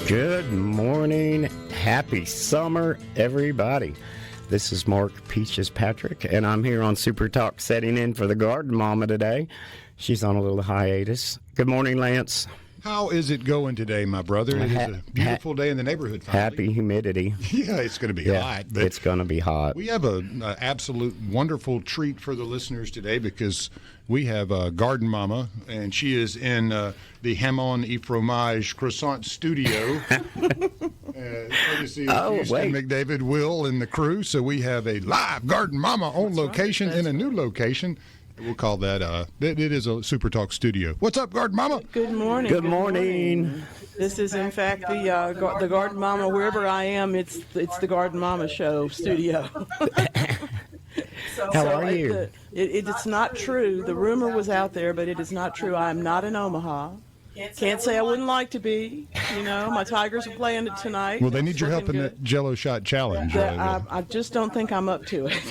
Good morning. Happy summer, everybody. This is Mark Peaches Patrick, and I'm here on SuperTalk setting in for the garden mama today. She's on a little hiatus. Good morning, Lance. How is it going today, my brother? It is a beautiful day in the neighborhood finally. Happy humidity. Yeah, it's going to be hot. But it's going to be hot. We have an absolute wonderful treat for the listeners today because we have Garden Mama, and she is in the Hamon et Fromage Crescent Studio. Courtesy of Houston McDavid, Will, and the crew. So we have a live Garden Mama on location in a new location. We'll call that, it is a SuperTalk studio. What's up, Garden Mama? Good morning. Good morning. This is, in fact, the Garden Mama. Wherever I am, it's the Garden Mama show studio. How are you? It's not true. The rumor was out there, but it is not true. I am not in Omaha. Can't say I wouldn't like to be. You know, my Tigers are playing it tonight. Well, they need your help in that Jello shot challenge. I just don't think I'm up to it.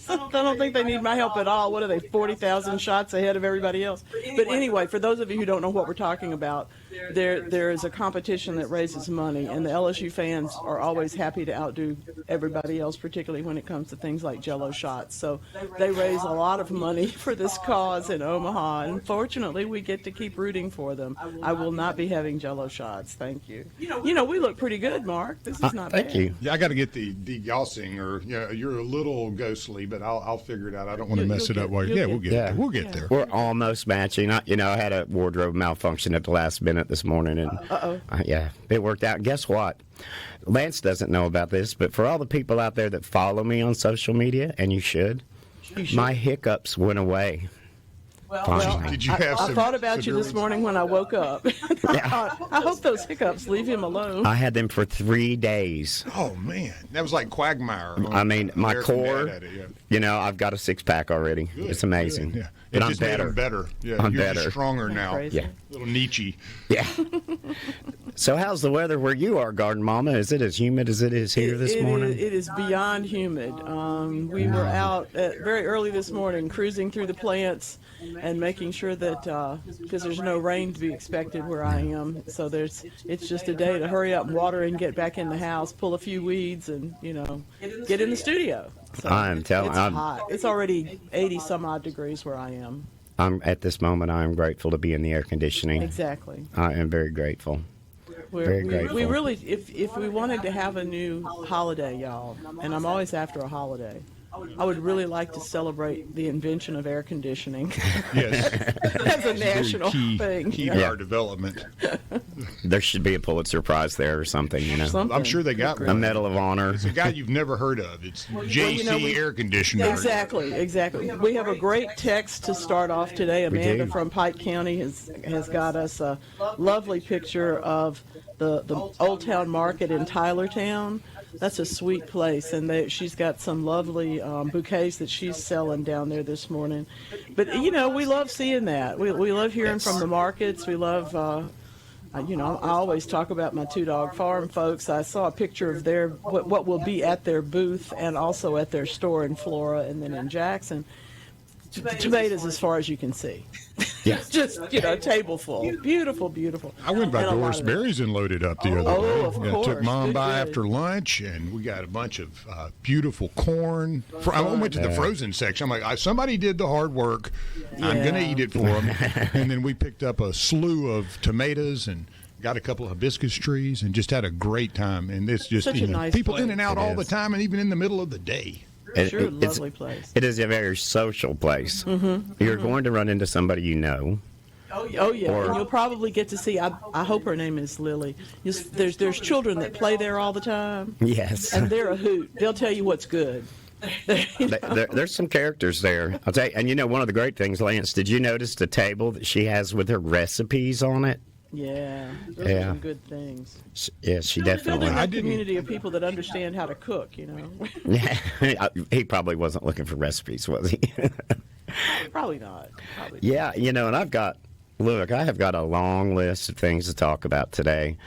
I don't think they need my help at all. What are they, 40,000 shots ahead of everybody else? But anyway, for those of you who don't know what we're talking about, there is a competition that raises money, and the LSU fans are always happy to outdo everybody else, particularly when it comes to things like Jello shots. So they raise a lot of money for this cause in Omaha, and fortunately, we get to keep rooting for them. I will not be having Jello shots. Thank you. You know, we look pretty good, Mark. This is not bad. Thank you. Yeah, I got to get the degaussing, or you're a little ghostly, but I'll figure it out. I don't want to mess it up. We'll get there. We'll get there. We're almost matching. I had a wardrobe malfunction at the last minute this morning, and it worked out. Guess what? Lance doesn't know about this, but for all the people out there that follow me on social media, and you should. My hiccups went away. Well, did you have I thought about you this morning when I woke up. I hope those hiccups leave him alone. I had them for 3 days. Oh, man. That was like Quagmire. I mean, my American core, Dad had it, I've got a six-pack already. Good, it's amazing. Good, yeah. But It I'm just made better. him better. Yeah, I'm you're better. Just stronger now. Crazy. Yeah. A little Nietzsche. Yeah. So how's the weather where you are, Garden Mama? Is it as humid as it is here this morning? It is beyond humid. We were out very early this morning cruising through the plants and making sure that, because there's no rain to be expected where I am, so it's just a day to hurry up and water and get back in the house, pull a few weeds, and, get in the studio. So I'm telling it's hot. It's already 80-some-odd degrees where I am. At this moment, I am grateful to be in the air conditioning. Exactly. I am very grateful. Very grateful. We really, if we wanted to have a new holiday, y'all, and I'm always after a holiday, I would really like to celebrate the invention of air conditioning. Yes. As a national thing. Key to our development. There should be a Pulitzer Prize there or something, Something. I'm sure they got one. A Medal of Honor. It's a guy you've never heard of. It's JC Air Conditioner. Exactly. We have a great text to start off today. Amanda do. from Pike County has got us a lovely picture of the Old Town Market in Tylertown. That's a sweet place, and she's got some lovely bouquets that she's selling down there this morning. But, we love seeing that. We love hearing from the markets. We love, I always talk about my Two Dog Farm folks. I saw a picture of what will be at their booth and also at their store in Flora and then in Jackson. Tomatoes as far as you can see. Yeah. Just, table full. Beautiful, beautiful. I went by And a lot Doris of Berry's and loaded up the other day. Oh, of course. Took Mom by Good. after lunch, and we got a bunch of beautiful corn. I went to the frozen section. I'm like, somebody did the hard work. I'm going to eat it for them. And then we picked up a slew of tomatoes and got a couple of hibiscus trees and just had a great time. And it's just Such a nice people place. in and out It all the is. time, and even in the middle of the day. Sure, lovely place. It is a very social place. You're going to run into somebody you know. Oh yeah, and you'll probably get to see. I hope her name is Lily. There's children that play there all the time. Yes. And they're a hoot. They'll tell you what's good. There's some characters there. I'll tell you, and one of the great things, Lance, did you notice the table that she has with her recipes on it? Yeah, those are some good things. Yeah, she definitely. Building a community of people that understand how to cook, Yeah, he probably wasn't looking for recipes, was he? Probably not. Yeah, and I have got a long list of things to talk about today.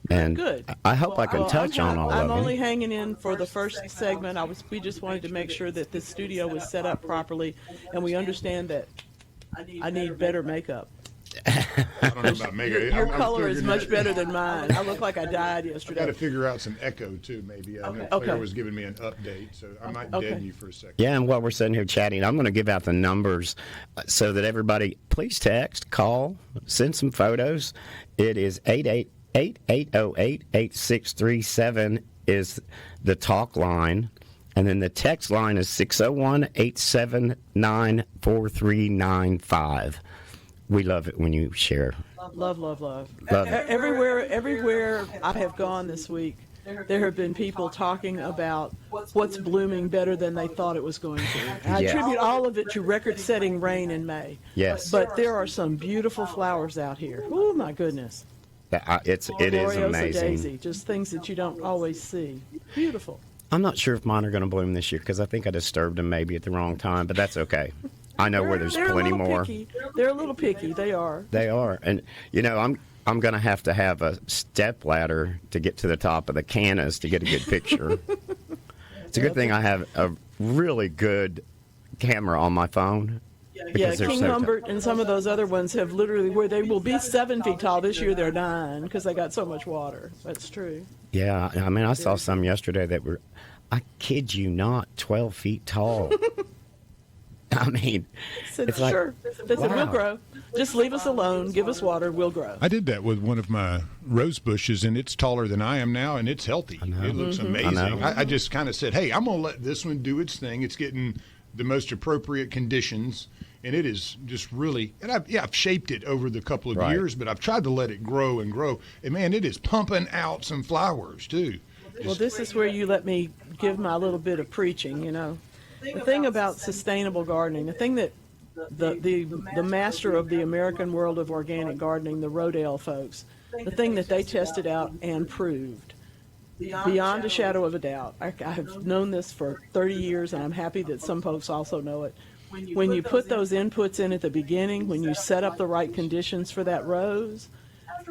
And good. I hope I can touch on all of them. I'm only hanging in for the first segment. We just wanted to make sure that this studio was set up properly, and we understand that I need better makeup. I don't know about Mega. Your I'm color is figuring much better than mine. I look like I died I yesterday. got to figure out some echo too. Maybe I know Claire Okay. was giving me an update, so I might Okay. deaden you for a second. Yeah, and while we're sitting here chatting, I'm going to give out the numbers so that everybody, please text, call, send some photos. It is 808-8637 is the talk line. And then the text line is 601-879-4395. We love it when you share. Love, love, love. Love it. Everywhere I have gone this week, there have been people talking about what's blooming better than they thought it was going to. I Yeah. attribute all of it to record-setting rain in May. Yes. But there are some beautiful flowers out here. Oh, my goodness. It is Gloriosa amazing. daisy, just things that you don't always see. Beautiful. I'm not sure if mine are going to bloom this year because I think I disturbed them maybe at the wrong time, but that's okay. I know where there's They're plenty a little more. picky. They're a little picky. They are. They are, and I'm going to have a step ladder to get to the top of the cannas to get a good picture. It's a good thing I have a really good camera on my phone. Yeah, because they're King so Humbert and some of those other ones have literally, where they will be 7 feet tall. This year they're 9 because they got so much water. That's true. Yeah, I mean, I saw some yesterday that were, I kid you not, 12 feet tall. I mean, Said, it's like, sure. They said, we'll wow. grow. Just leave us alone. Give us water. We'll grow. I did that with one of my rose bushes, and it's taller than I am now, and it's healthy. It looks amazing. I know. I just kind of said, hey, I'm going to let this one do its thing. It's getting the most appropriate conditions, and it is just really, and I've shaped it over the couple of Right. years, but I've tried to let it grow and grow. And, man, it is pumping out some flowers, too. Well, this is where you let me give my little bit of preaching, you know. The thing about sustainable gardening, the thing that the master of the American world of organic gardening, the Rodale folks, the thing that they tested out and proved, beyond a shadow of a doubt, I have known this for 30 years, and I'm happy that some folks also know it. When you put those inputs in at the beginning, when you set up the right conditions for that rose,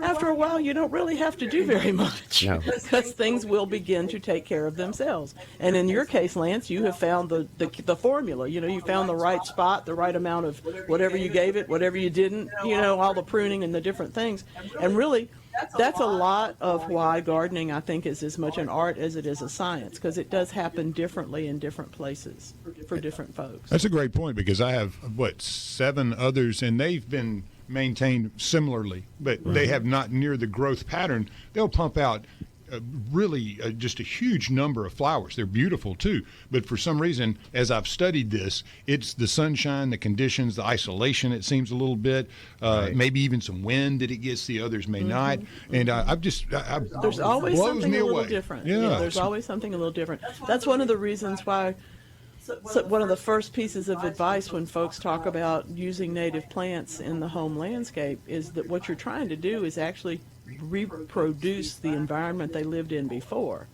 after a while, you don't really have to do very much No. because things will begin to take care of themselves. And in your case, Lance, you have found the formula. You know, you found the right spot, the right amount of whatever you gave it, whatever you didn't, you know, all the pruning and the different things. And really, that's a lot of why gardening, I think, is as much an art as it is a science, because it does happen differently in different places for different folks. That's a great point because I have, 7 others, and they've been maintained similarly, but they have not near the growth pattern. They'll pump out really just a huge number of flowers. They're beautiful too, but for some reason, as I've studied this, it's the sunshine, the conditions, the isolation, it seems a little bit, maybe even some wind that it gets, the others may not. And There's always blows something me a little away. different. Yeah. There's always something a little different. That's one of the reasons why one of the first pieces of advice when folks talk about using native plants in the home landscape is that what you're trying to do is actually reproduce the environment they lived in before.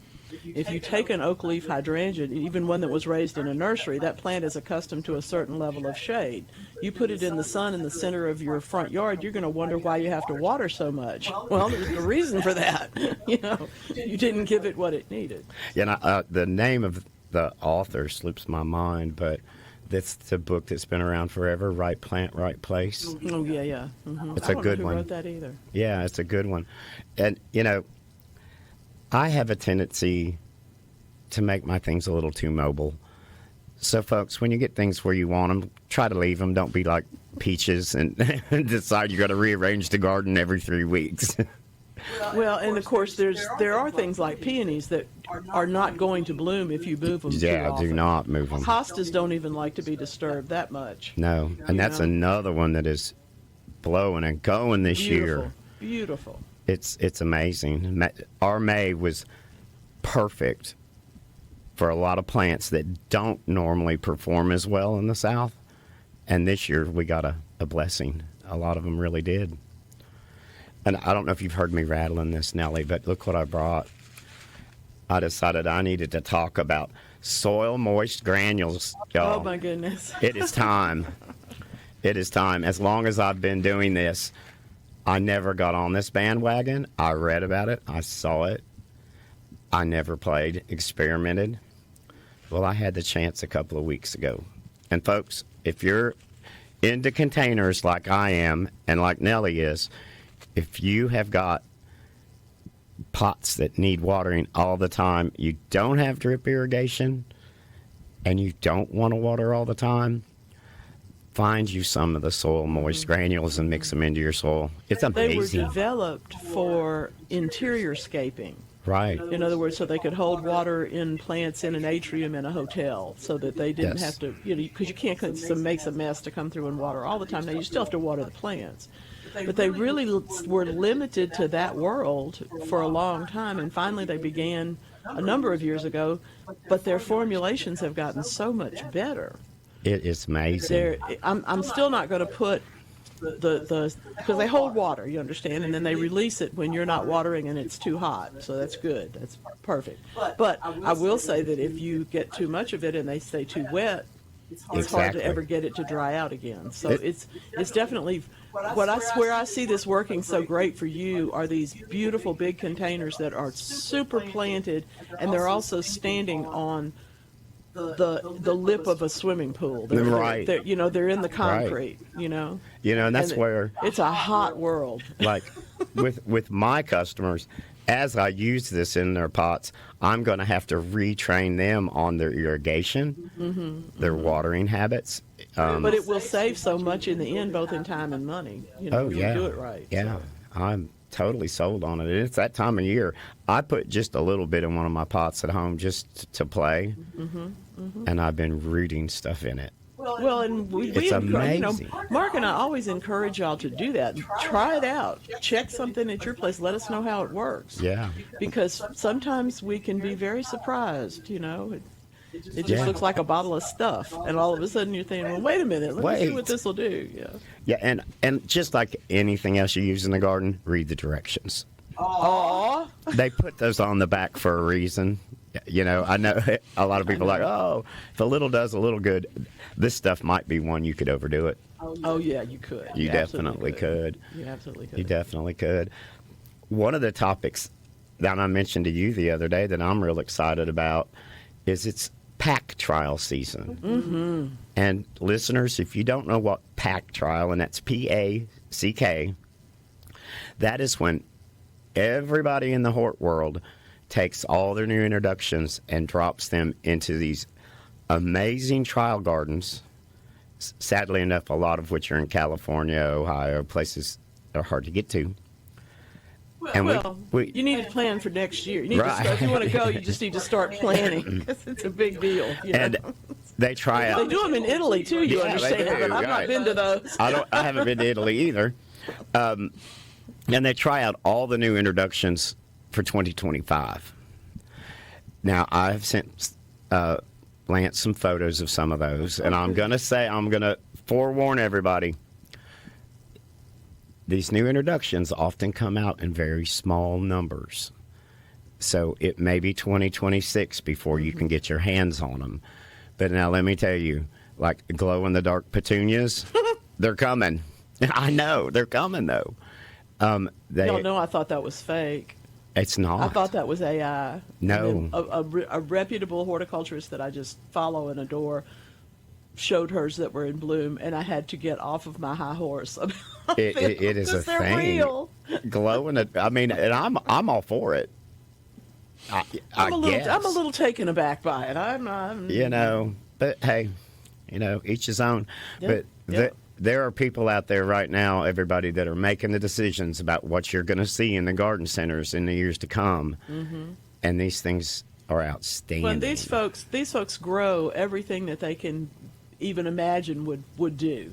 If you take an oak leaf hydrangea, even one that was raised in a nursery, that plant is accustomed to a certain level of shade. You put it in the sun in the center of your front yard, you're going to wonder why you have to water so much. Well, there's a reason for that. You know, you didn't give it what it needed. Yeah, and the name of the author slips my mind, but that's the book that's been around forever, Right Plant, Right Place. Oh, yeah, yeah. It's I a don't good know who one. wrote that either. Yeah, it's a good one. And, you know, I have a tendency to make my things a little too mobile. So, folks, when you get things where you want them, try to leave them. Don't be like Peaches and decide you're going to rearrange the garden every 3 weeks. Well, and of course, there are things like peonies that are not going to bloom if you move them too Yeah, often. do not move them. Hostas don't even like to be disturbed that much. No, and that's know? another one that is blowing and going this Beautiful, year. beautiful. It's amazing. Our May was perfect for a lot of plants that don't normally perform as well in the South. And this year we got a blessing. A lot of them really did. And I don't know if you've heard me rattling this, Nellie, but look what I brought. I decided I needed to talk about soil moist granules, y'all. Oh, my goodness. It is time. It is time. As long as I've been doing this, I never got on this bandwagon. I read about it. I saw it. I never played, experimented. Well, I had the chance a couple of weeks ago. And folks, if you're into containers like I am and like Nellie is, if you have got pots that need watering all the time, you don't have drip irrigation, and you don't want to water all the time, find you some of the soil moist granules and mix them into your soil. It's amazing. They were developed for interior scaping. Right. In other words, so they could hold water in plants in an atrium in a hotel, so that they didn't have to, because you can't make a mess to come through and water all the time. Now, you still have to water the plants. But they really were limited to that world for a long time, and finally they began a number of years ago, but their formulations have gotten so much better. It is amazing. I'm still not going to put because they hold water, you understand, and then they release it when you're not watering and it's too hot, so that's good. That's perfect. But I will say that if you get too much of it and they stay too wet, it's hard to ever get it to dry out again. So it's definitely where I see this working so great for you are these beautiful big containers that are super planted, and they're also standing on the lip of a swimming pool. Right. They're in the concrete. Right. And that's where it's a hot world. Like with my customers, as I use this in their pots, I'm going to have to retrain them on their irrigation, their watering habits. But it will save so much in the end, both in time and money. If you do it right. Yeah, so. I'm totally sold on it. It's that time of year. I put just a little bit in one of my pots at home just to play, and I've been rooting stuff in it. Well, and it's amazing. Mark and I always encourage y'all to do that. Try it out. Check something at your place. Let us know how it works. Yeah. Because sometimes we can be very surprised, It just looks like a bottle of stuff, and all of a sudden you're thinking, well, wait a minute, let me see what this will do. Yeah, and just like anything else you use in the garden, read the directions. Aww. They put those on the back for a reason. I know a lot of people are like, oh, if a little does a little good, this stuff might be one you could overdo it. Oh, yeah, you could. You definitely could. You absolutely could. You definitely could. One of the topics that I mentioned to you the other day that I'm real excited about is it's pack trial season. Mm-hmm. And listeners, if you don't know what pack trial, and that's PACK, that is when everybody in the hort world takes all their new introductions and drops them into these amazing trial gardens. Sadly enough, a lot of which are in California, Ohio, places that are hard to get to. And you need to plan for next year. You need to start, if you want to go, you just need to start planning, because it's a big deal. And they try out. They do them in Italy too. You understand? But I've not been to those. I haven't been to Italy either. And they try out all the new introductions for 2025. Now I've sent Lance some photos of some of those, and I'm going to forewarn everybody. These new introductions often come out in very small numbers. So it may be 2026 before you can get your hands on them. But now let me tell you, like glow-in-the-dark petunias, they're coming. I know, they're coming, though. Y'all know I thought that was fake. It's not. I thought that was AI. No. A reputable horticulturist that I just follow and adore showed hers that were in bloom, and I had to get off of my high horse. It is a thing. Real. Glowing. And I'm all for it. I guess. I'm a little taken aback by it. I'm but hey, each his own. Yeah, But there are people out there right now, everybody, that are making the decisions about what you're going to see in the garden centers in the years to come, and these things are outstanding. When these folks grow everything that they can even imagine would do.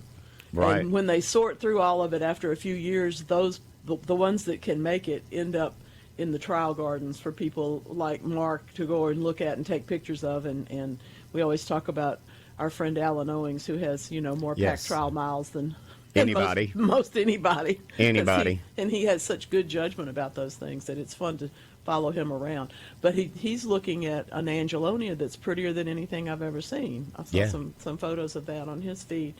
Right. And when they sort through all of it after a few years, the ones that can make it end up in the trial gardens for people like Mark to go and look at and take pictures of. And we always talk about our friend Alan Owings, who has, more pack trial miles than anybody. Most anybody. Anybody. And he has such good judgment about those things that it's fun to follow him around. But he's looking at an Angelonia that's prettier than anything I've ever seen. I saw some photos of that on his feed.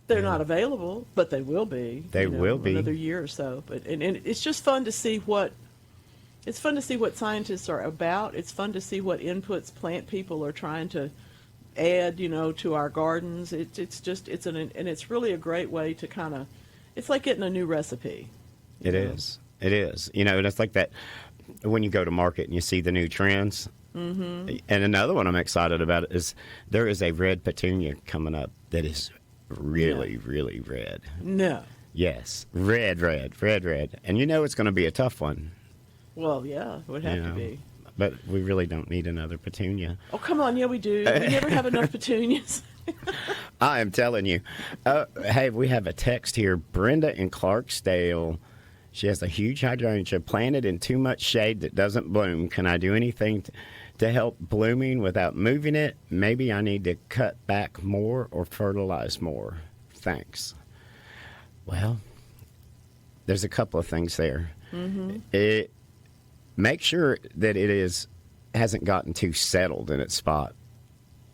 They're not available, but they will be. They will be another year or so. But and it's just fun to see what scientists are about. It's fun to see what inputs plant people are trying to add, to our gardens. And it's really a great way to kind of, it's like getting a new recipe. It is. It is. And it's like that when you go to market and you see the new trends. Mm-hmm. And another one I'm excited about is there is a red petunia coming up that is really, really red. No. Yes. Red. And it's going to be a tough one. Well, yeah, it would have to be. But we really don't need another petunia. Oh, come on. Yeah, we do. We never have enough petunias. I am telling you. Hey, we have a text here. Brenda in Clarksdale. She has a huge hydrangea planted in too much shade that doesn't bloom. Can I do anything to help blooming without moving it? Maybe I need to cut back more or fertilize more. Thanks. Well, there's a couple of things there. Mm-hmm. Make sure that hasn't gotten too settled in its spot.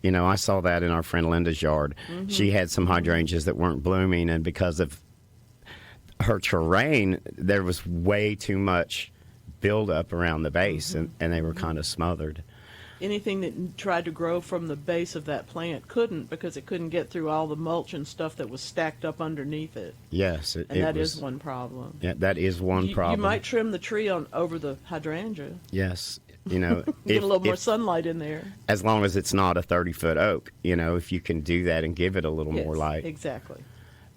I saw that in our friend Linda's yard. Mm-hmm. She had some hydrangeas that weren't blooming, and because of her terrain, there was way too much buildup around the base, and they were kind of smothered. Anything that tried to grow from the base of that plant couldn't, because it couldn't get through all the mulch and stuff that was stacked up underneath it. Yes, that is one problem. Yeah, that is one problem. You might trim the tree over the hydrangea. Yes, get a little more sunlight in there. As long as it's not a 30-foot oak, if you can do that and give it a little more light. Exactly.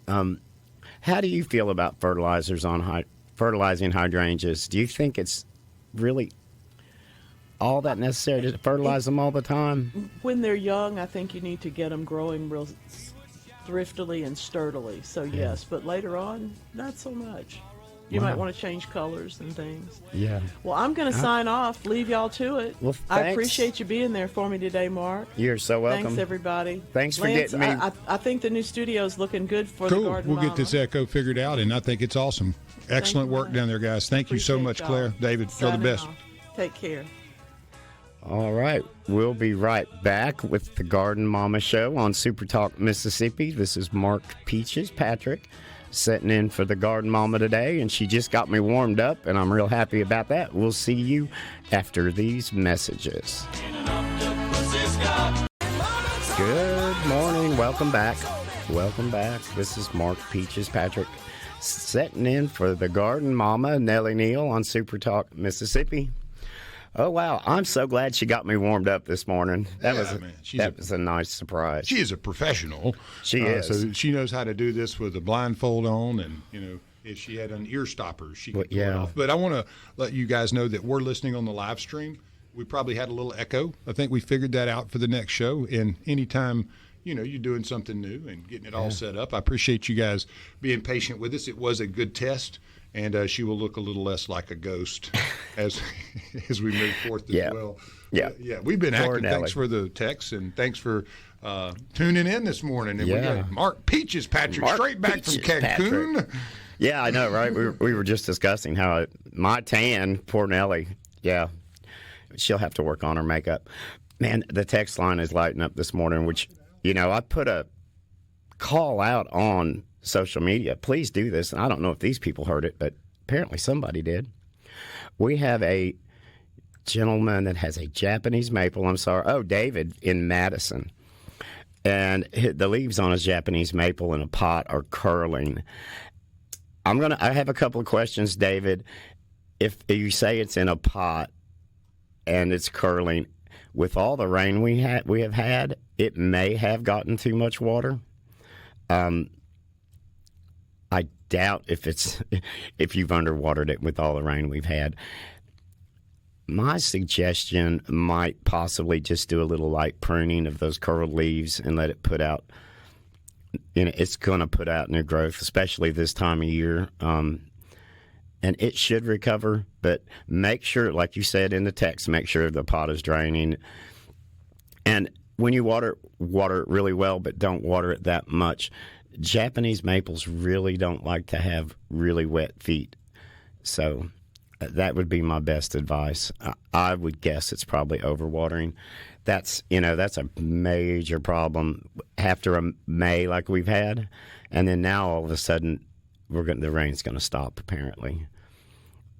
How do you feel about fertilizers on fertilizing hydrangeas? Do you think it's really all that necessary to fertilize them all the time? When they're young, I think you need to get them growing real thriftily and sturdily. So yes, but later on, not so much. You might want to change colors and things. Yeah. Well, I'm going to sign off. Leave y'all to it. Well, I appreciate you being there for me today, Mark. You're so welcome. Thanks, everybody. Thanks for Lance, getting me. I think the new studio's looking good for the Garden We'll Mama. get this echo figured out, and I think it's awesome. Excellent work down there, guys. Thank you so much, Claire. David, you're the best. Off. Take care. All right. We'll be right back with the Garden Mama Show on SuperTalk Mississippi. This is Mark Peaches Patrick sitting in for the Garden Mama today, and she just got me warmed up, and I'm real happy about that. We'll see you after these messages. Good morning. Welcome back. This is Mark Peaches Patrick sitting in for the Garden Mama, Nellie Neal, on SuperTalk Mississippi. Oh, wow. I'm so glad she got me warmed up this morning. That was a nice surprise. She is a professional. She is. So she knows how to do this with a blindfold on, and, if she had an ear stopper, she could pull it off. But I want to let you guys know that we're listening on the live stream. We probably had a little echo. I think we figured that out for the next show. And anytime, you're doing something new and getting it all set up, I appreciate you guys being patient with us. It was a good test. And she will look a little less like a ghost as we move forth as well. Yeah, we've been active. Thanks for the text, and thanks for tuning in this morning. And we got Mark Peaches Patrick straight back from Cancun. Patrick. Yeah, I know, right? We were just discussing how my tan, poor Nellie, she'll have to work on her makeup. Man, the text line is lighting up this morning, which, I put a call out on social media. Please do this. And I don't know if these people heard it, but apparently somebody did. We have a gentleman that has a Japanese maple. David in Madison. And the leaves on his Japanese maple in a pot are curling. I have a couple of questions, David. If you say it's in a pot and it's curling, with all the rain we have had, it may have gotten too much water. I doubt if you've underwatered it with all the rain we've had. My suggestion might possibly just do a little light pruning of those curled leaves and let it put out. It's going to put out new growth, especially this time of year. And it should recover, but make sure, like you said in the text, make sure the pot is draining. And when you water it really well, but don't water it that much. Japanese maples really don't like to have really wet feet. So that would be my best advice. I would guess it's probably overwatering. That's a major problem after a May like we've had. And then now all of a sudden the rain's going to stop apparently.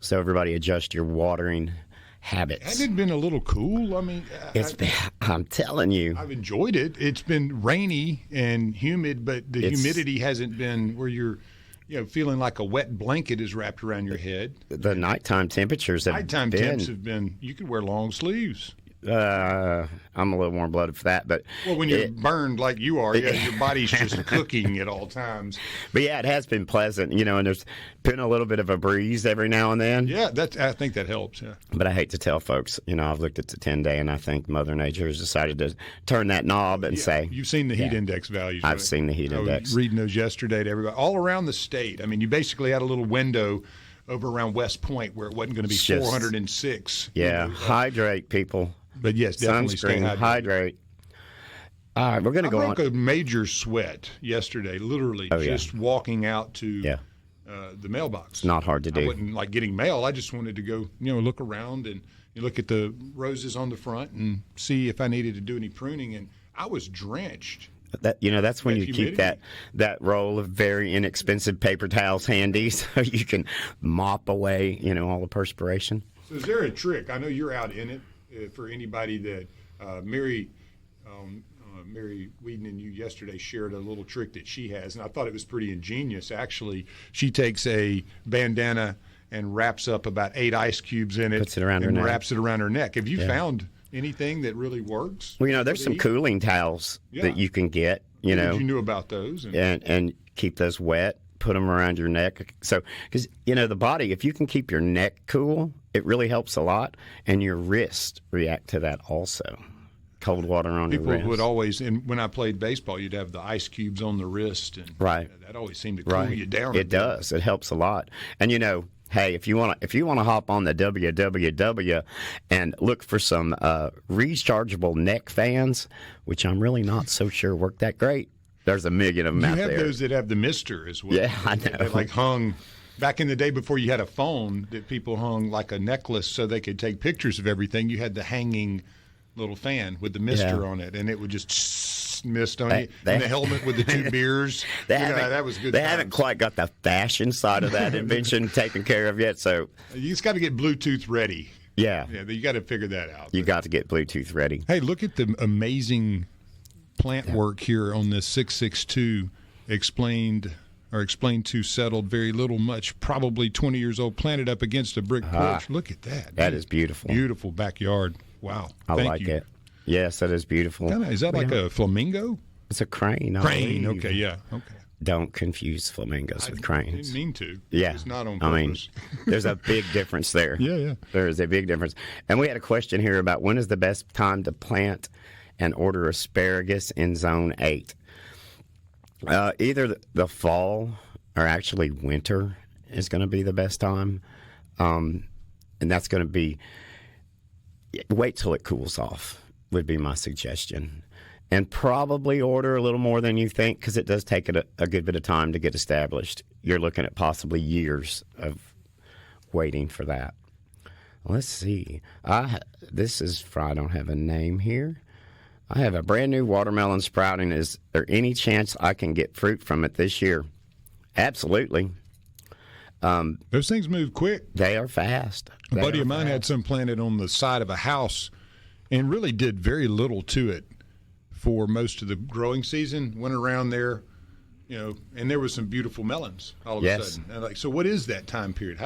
So everybody adjust your watering habits. Hasn't it been a little cool? I mean, I'm telling you. I've enjoyed it. It's been rainy and humid, but the humidity hasn't been where you're, feeling like a wet blanket is wrapped around your head. The nighttime temperatures have temps have been, you could wear long sleeves. I'm a little warm-blooded for that, but when you're burned like you are, your body's just cooking at all times. But yeah, it has been pleasant, and there's been a little bit of a breeze every now and then. Yeah, I think that helps. Yeah. But I hate to tell folks, I've looked at the 10-day, and I think Mother Nature has decided to turn that knob and say, you've seen the heat index values. I've seen the heat index. I was reading those yesterday to everybody all around the state. I mean, you basically had a little window over around West Point where it wasn't going to be 406. Yeah, hydrate, people. But yes, definitely sunscreen, hydrate. All right, we're going to go on. I broke a major sweat yesterday, literally just walking out to the mailbox. It's not hard to do. I wasn't like getting mail. I just wanted to go, look around and look at the roses on the front and see if I needed to do any pruning. And I was drenched. That's when you keep that roll of very inexpensive paper towels handy so you can mop away, all the perspiration. So is there a trick? I know you're out in it. For anybody that Mary Whedon and you yesterday shared a little trick that she has, and I thought it was pretty ingenious. Actually, she takes a bandana and wraps up about 8 ice cubes in it, puts it around her neck, wraps it around her neck. Have you found anything that really works? Well, there's some cooling towels that you can get. You knew about those, and keep those wet. Put them around your neck. So, because, the body, if you can keep your neck cool, it really helps a lot. And your wrists react to that also. Cold water on your wrist. People would always, and when I played baseball, you'd have the ice cubes on the wrist. And right. That always seemed to cool you down. It does. It helps a lot. And, hey, if you want to hop on the www and look for some rechargeable neck fans, which I'm really not so sure work that great. There's a million of them out there. You have those that have the mister as well. Yeah, I know. They hung back in the day before you had a phone that people hung like a necklace so they could take pictures of everything. You had the hanging little fan with the mister on it, and it would just mist on you. And the helmet with the 2 bears. That was good. They haven't quite got the fashion side of that invention taken care of yet. So you just got to get Bluetooth ready. Yeah, you got to figure that out. You got to get Bluetooth ready. Hey, look at the amazing plant work here on this 662 explained to settled very little much, probably 20 years old, planted up against a brick porch. Look at that. That is beautiful. Beautiful backyard. Wow. I like it. Yes, that is beautiful. Is that like a flamingo? It's a crane. Crane. Okay, yeah. Okay. Don't confuse flamingos with cranes. I didn't mean to. Yeah. It's not on purpose. There's a big difference there. Yeah. There is a big difference. And we had a question here about when is the best time to plant and order asparagus in Zone 8. Either the fall or actually winter is going to be the best time. And that's going to be, wait till it cools off would be my suggestion. And probably order a little more than you think because it does take a good bit of time to get established. You're looking at possibly years of waiting for that. Let's see. I don't have a name here. I have a brand new watermelon sprouting. Is there any chance I can get fruit from it this year? Absolutely. Those things move quick. They are fast. A buddy of mine had some planted on the side of a house and really did very little to it for most of the growing season. Went around there, and there was some beautiful melons all of a sudden. And so what is that time period?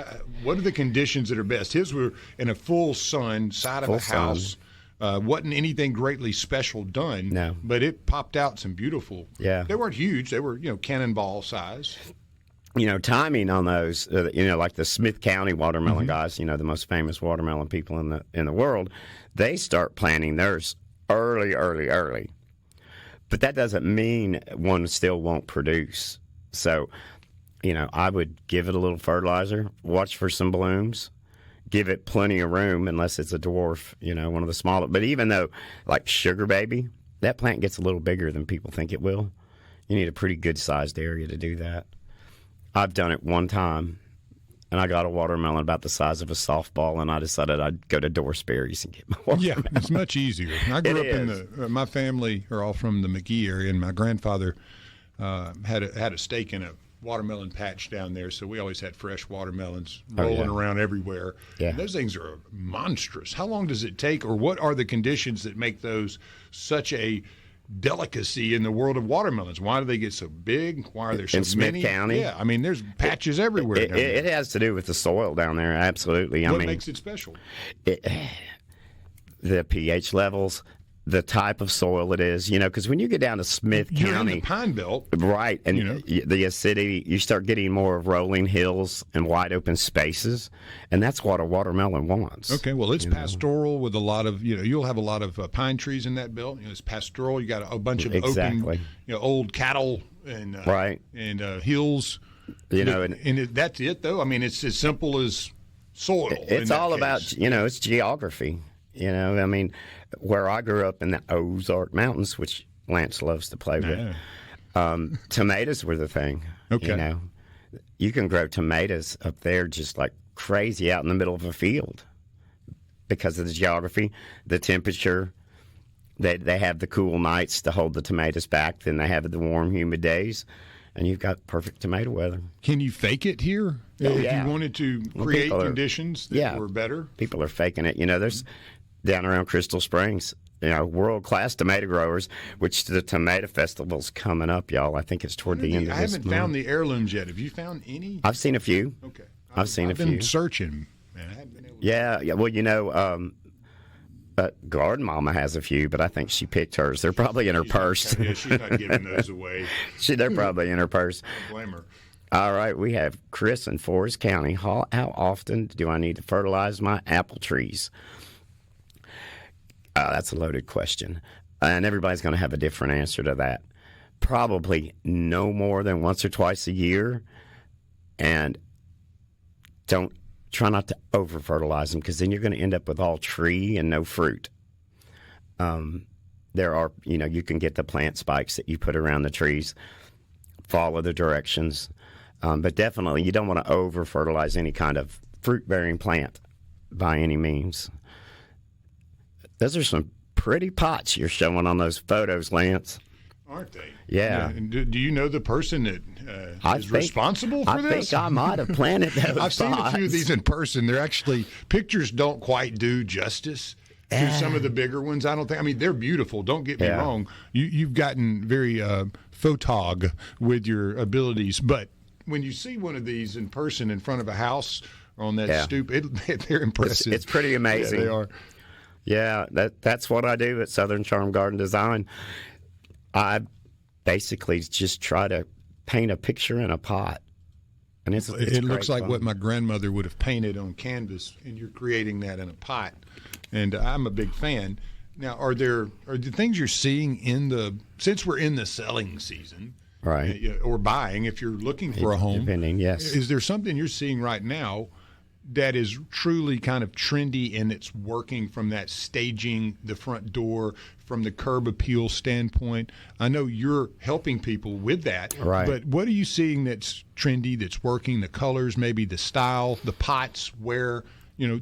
What are the conditions that are best? His were in a full sun, side of a house. Wasn't anything greatly special done. No. But it popped out some beautiful. Yeah. They weren't huge. They were, cannonball size. Timing on those, like the Smith County watermelon guys, the most famous watermelon people in the world, they start planting theirs early. But that doesn't mean one still won't produce. So, I would give it a little fertilizer, watch for some blooms, give it plenty of room unless it's a dwarf, one of the smaller. But even though, like Sugar Baby, that plant gets a little bigger than people think it will. You need a pretty good-sized area to do that. I've done it one time, and I got a watermelon about the size of a softball, and I decided I'd go to Dorsberry's and get my watermelon. Yeah, it's much easier. I grew up my family are all from the McGee area, and my grandfather had a stake in a watermelon patch down there, so we always had fresh watermelons rolling around everywhere. Yeah. And those things are monstrous. How long does it take, or what are the conditions that make those such a delicacy in the world of watermelons? Why do they get so big? Why are there so in Smith many? County? Yeah, I mean, there's patches everywhere. It has to do with the soil down there, absolutely. What makes it special? The pH levels, the type of soil it is, because when you get down to Smith You're County, in the Pine Belt, right, and the acidity, you start getting more of rolling hills and wide open spaces, and that's what a watermelon wants. Okay, well, it's pastoral with a lot of, you'll have a lot of pine trees in that belt. It's pastoral. You got a bunch of open, old cattle and and hills. That's it though. I mean, it's as simple as soil. It's all about it's geography. I mean, where I grew up in the Ozark Mountains, which Lance loves to play with, tomatoes were the thing. Okay. You can grow tomatoes up there just like crazy out in the middle of a field because of the geography, the temperature. They have the cool nights to hold the tomatoes back, then they have the warm, humid days, and you've got perfect tomato weather. Can you fake it here? If you wanted to create conditions that were better? People are faking it. There's down around Crystal Springs, world-class tomato growers, which the tomato festival's coming up, y'all. I think it's toward the end of this month. I haven't found the heirlooms yet. Have you found any? I've seen a few. Okay. I've been searching, man. I haven't been able to. Yeah. Well, Garden Mama has a few, but I think she picked hers. They're probably in her purse. Yeah, she's not giving those away. They're probably in her purse. I blame her. All right, we have Chris in Forest County. How often do I need to fertilize my apple trees? That's a loaded question, and everybody's going to have a different answer to that. Probably no more than once or twice a year, and try not to over-fertilize them because then you're going to end up with all tree and no fruit. There are, you can get the plant spikes that you put around the trees. Follow the directions. But definitely, you don't want to over-fertilize any kind of fruit-bearing plant by any means. Those are some pretty pots you're showing on those photos, Lance. Aren't they? Yeah. And do you know the person that is responsible for this? I think I might have planted those I've seen a few of these in person. They're actually, pictures don't quite do justice to some of the bigger ones. I don't think. I mean, they're beautiful. Don't get me wrong. You've gotten very photog with your abilities, but when you see one of these in person in front of a house or on that stoop, they're impressive. It's pretty amazing. Yeah, they are. Yeah, that's what I do at Southern Charm Garden Design. I basically just try to paint a picture in a pot. And it looks like fun. what my grandmother would have painted on canvas, and you're creating that in a pot. And I'm a big fan. Now, are the things you're seeing since we're in the selling season, right, or buying, if you're looking for a home, depending, yes. Is there something you're seeing right now that is truly kind of trendy and it's working from that staging, the front door, from the curb appeal standpoint? I know you're helping people with that, right. But what are you seeing that's trendy, that's working, the colors, maybe the style, the pots, where,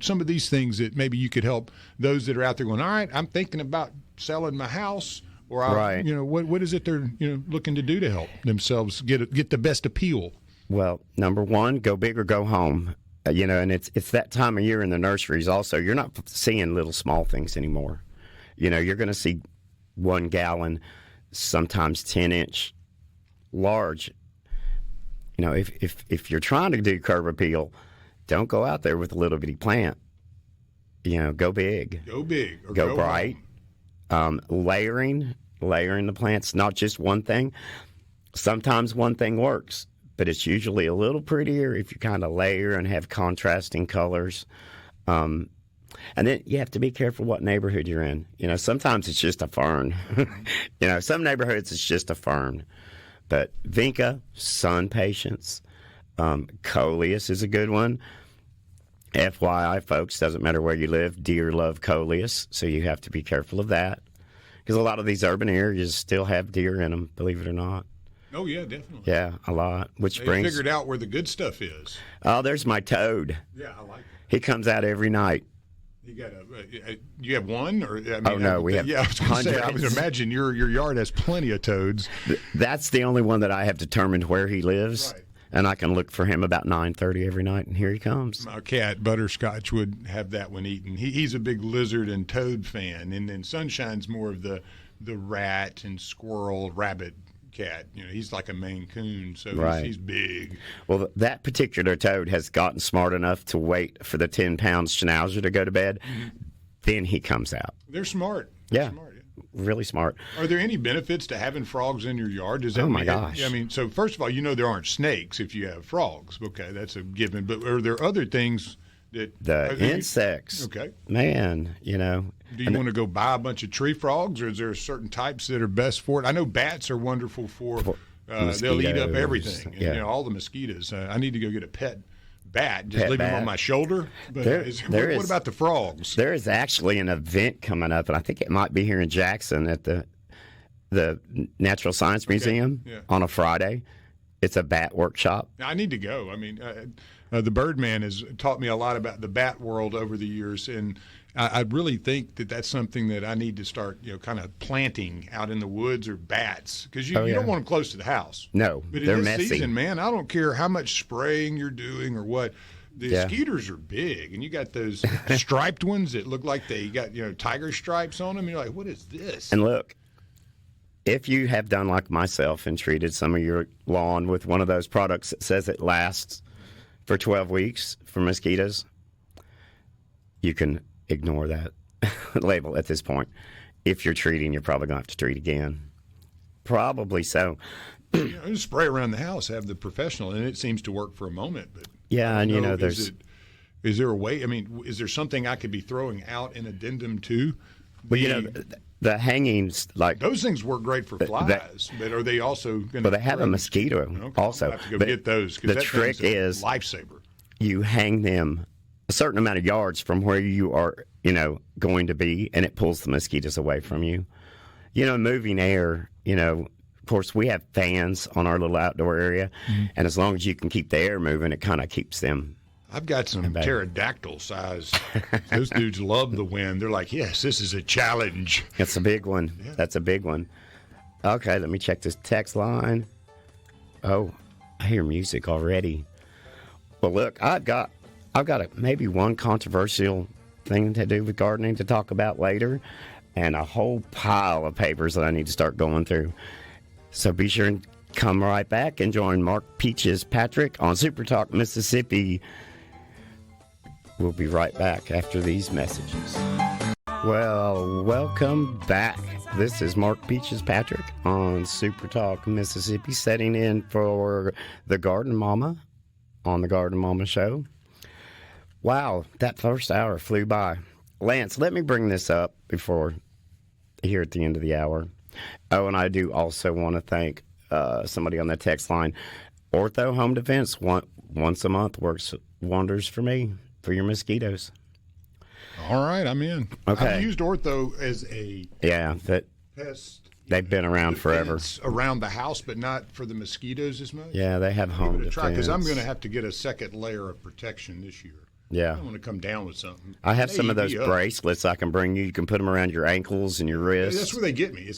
some of these things that maybe you could help those that are out there going, all right, I'm thinking about selling my house, or right. What is it they're looking to do to help themselves get the best appeal? Well, number one, go big or go home. And it's that time of year in the nurseries also. You're not seeing little small things anymore. You're going to see 1 gallon, sometimes 10-inch, large. If you're trying to do curb appeal, don't go out there with a little bitty plant. Go big. Go big. Or go bright. Layering the plants, not just one thing. Sometimes one thing works, but it's usually a little prettier if you kind of layer and have contrasting colors. And then you have to be careful what neighborhood you're in. Sometimes it's just a fern. Some neighborhoods it's just a fern. But vinca, sun patience, coleus is a good one. FYI, folks, doesn't matter where you live, deer love coleus, so you have to be careful of that. Because a lot of these urban areas still have deer in them, believe it or not. Oh, yeah, definitely. Yeah, a lot. They figured out where the good stuff is. Oh, there's my toad. Yeah, I like it. He comes out every night. You have one? We have hundreds. I would imagine your yard has plenty of toads. That's the only one that I have determined where he lives. Right. and I can look for him about 9:30 every night, and here he comes. My cat, Butterscotch, would have that one eaten. He's a big lizard and toad fan, and then Sunshine's more of the rat and squirrel, rabbit cat. He's like a Maine Coon, so Right. he's big. Well, that particular toad has gotten smart enough to wait for the 10-pound schnauzer to go to bed. Then he comes out. They're smart. Yeah. Smart. Really smart. Are there any benefits to having frogs in your yard? Does that Oh, my mean, gosh. I mean, so first of all, there aren't snakes if you have frogs. Okay, that's a given. But are there other things that The insects. Okay. Man, Do you want to go buy a bunch of tree frogs, or is there certain types that are best for it? I know bats are wonderful for they'll eat up mosquitoes. everything. And, Yeah. all the mosquitoes. I need to go get a pet bat, just Pet leave him bat. on my shoulder. But what about the frogs? There is actually an event coming up, and I think it might be here in Jackson at the Natural Science Museum Yeah. on a Friday. It's a bat workshop. I need to go. I mean, the Birdman has taught me a lot about the bat world over the years, and I really think that that's something that I need to start, kind of planting out in the woods or bats, because you don't want them close to the house. No, but in they're this messy. season, man, I don't care how much spraying you're doing or what. The skeeters are big, and you got those striped ones that look like they got tiger stripes on them. And you're like, what is this? And look, if you have done like myself and treated some of your lawn with one of those products that says it lasts for 12 weeks for mosquitoes, you can ignore that label at this point. If you're treating, you're probably going to have to treat again. Probably so. Just spray around the house, have the professional, and it seems to work for a moment. But Yeah, and there's... Is there a way? I mean, is there something I could be throwing out an addendum to? Well, the hangings, like... Those things work great for flies, but are they also going to... Well, they have a mosquito also. I'll have to go But get those, because the that trick thing's a is lifesaver. you hang them a certain amount of yards from where you are, going to be, and it pulls the mosquitoes away from you. Moving air, of course, we have fans on our little outdoor area, and as long as you can keep the air moving, it kind of keeps them. I've got some pterodactyl size. Those dudes love the wind. They're like, yes, this is a challenge. That's a big one. Yeah. That's a big one. Okay, let me check this text line. Oh, I hear music already. Well, look, I've got maybe one controversial thing to do with gardening to talk about later, and a whole pile of papers that I need to start going through. So be sure and come right back and join Mark Peaches Patrick on SuperTalk Mississippi. We'll be right back after these messages. Well, welcome back. This is Mark Peaches Patrick on SuperTalk Mississippi, setting in for the Garden Mama on the Garden Mama Show. Wow, that first hour flew by. Lance, let me bring this up before here at the end of the hour. Oh, and I do also want to thank somebody on the text line. Ortho Home Defense once a month works wonders for me, for your mosquitoes. All right, I'm in. Okay. I've used Ortho as a pest. They've been around forever. Around the house, but not for the mosquitoes as much. Yeah, they have home defense. Because I'm going to have to get a second layer of protection this year. Yeah. I don't want to come down with something. I have some of those bracelets I can bring you. You can put them around your ankles and your wrists. That's where they get me.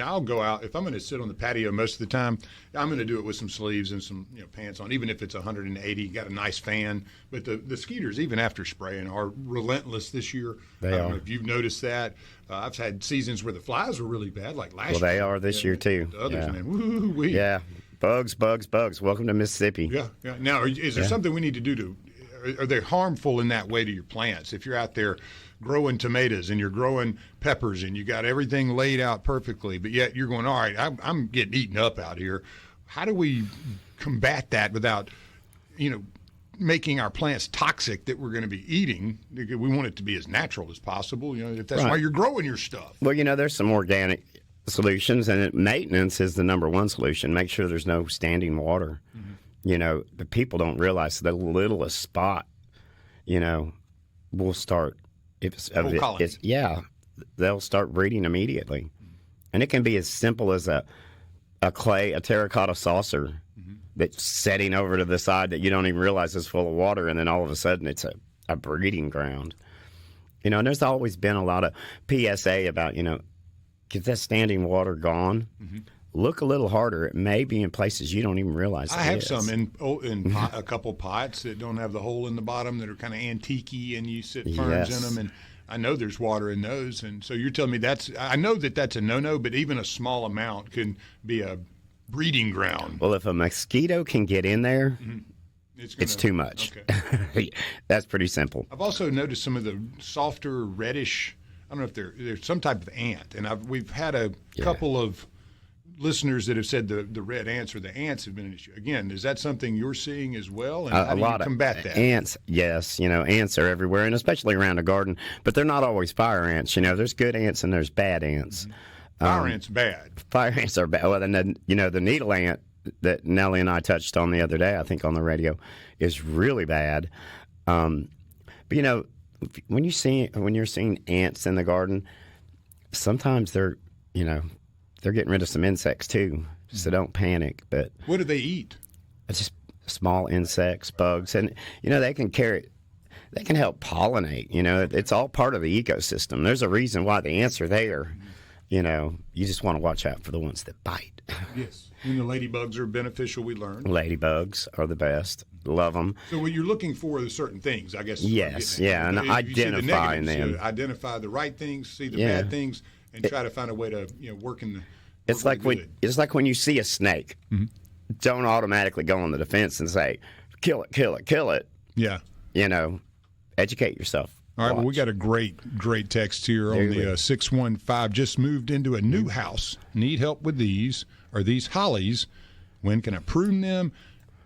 I'll go out. If I'm going to sit on the patio most of the time, I'm going to do it with some sleeves and some pants on, even if it's 180, got a nice fan. But the skeeters, even after spraying, are relentless this year. They I don't are. know if you've noticed that. I've had seasons where the flies were really bad, like last year. Well, they are this year, too. The others, Yeah. man, woo-wee. Yeah. Bugs. Welcome to Mississippi. Yeah. Now, is there something we need to do to... Are they harmful in that way to your plants? If you're out there growing tomatoes and you're growing peppers and you got everything laid out perfectly, but yet you're going, all right, I'm getting eaten up out here. How do we combat that without, making our plants toxic that we're going to be eating? We want it to be as natural as possible. If that's why you're growing your stuff. Well, there's some organic solutions, and maintenance is the number one solution. Make sure there's no standing water. Mm-hmm. The people don't realize the littlest spot, will start. They'll start breeding immediately. And it can be as simple as a terracotta saucer that's setting over to the side that you don't even realize is full of water, and then all of a sudden it's a breeding ground. And there's always been a lot of PSA about, get that standing water gone. Mm-hmm. look a little harder. It may be in places you don't even realize. I have some in a couple pots that don't have the hole in the bottom that are kind of antique-y, and you sit ferns in them, and I know there's water in those. And so you're telling me I know that's a no-no, but even a small amount can be a breeding ground. Well, if a mosquito can get in there, it's too much. Okay. That's pretty simple. I've also noticed some of the softer reddish, I don't know if there's some type of ant, and we've had a couple of listeners that have said the red ants or the ants have been an issue. Again, is that something you're seeing as well? And how do you combat that? Ants, yes. Ants are everywhere, and especially around a garden. But they're not always fire ants. There's good ants and there's bad ants. Fire ants bad. Fire ants are bad. Well, then the needle ant that Nellie and I touched on the other day, I think on the radio, is really bad. But when you're seeing ants in the garden, sometimes they're getting rid of some insects too, so don't panic. But what do they eat? Just small insects, bugs, and they can they can help pollinate. It's all part of the ecosystem. There's a reason why the ants are there. You just want to watch out for the ones that bite. Yes, and the ladybugs are beneficial. We learned ladybugs are the best. Love them. So what you're looking for are certain things, I guess. Yes, and identifying them. Identify the right things, see the bad things, and try to find a way to work in the. It's like when you see a snake, don't automatically go on the defense and say, "Kill it, kill it, kill it." Yeah. Educate yourself. All right. Well, we got a great text here on the 615. Just moved into a new house. Need help with these? Are these hollies? When can I prune them?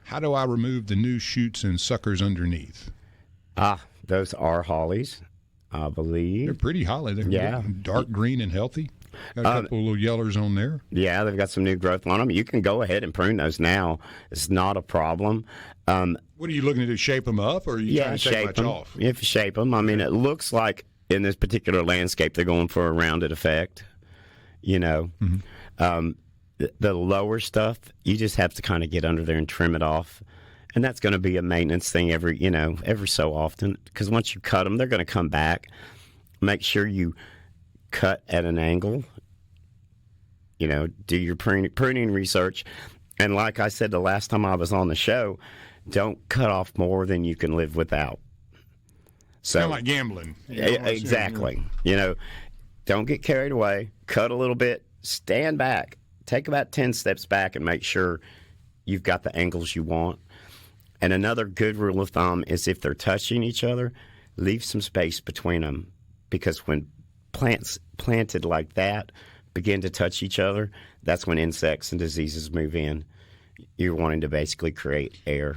How do I remove the new shoots and suckers underneath? Those are hollies, I believe. They're pretty holly. They're dark green and healthy. Got a couple of little yellers on there. Yeah, they've got some new growth on them. You can go ahead and prune those now. It's not a problem. What are you looking to do, shape them up, or are you trying to take much off? If you shape them. I mean, it looks like in this particular landscape they're going for a rounded effect. The lower stuff, you just have to kind of get under there and trim it off. And that's going to be a maintenance thing every so often. Because once you cut them, they're going to come back. Make sure you cut at an angle. Do your pruning research. And like I said the last time I was on the show, don't cut off more than you can live without. So, kind of like gambling. Exactly. Don't get carried away. Cut a little bit. Stand back. Take about 10 steps back and make sure you've got the angles you want. And another good rule of thumb is if they're touching each other, leave some space between them. Because when plants planted like that begin to touch each other, that's when insects and diseases move in. You're wanting to basically create air.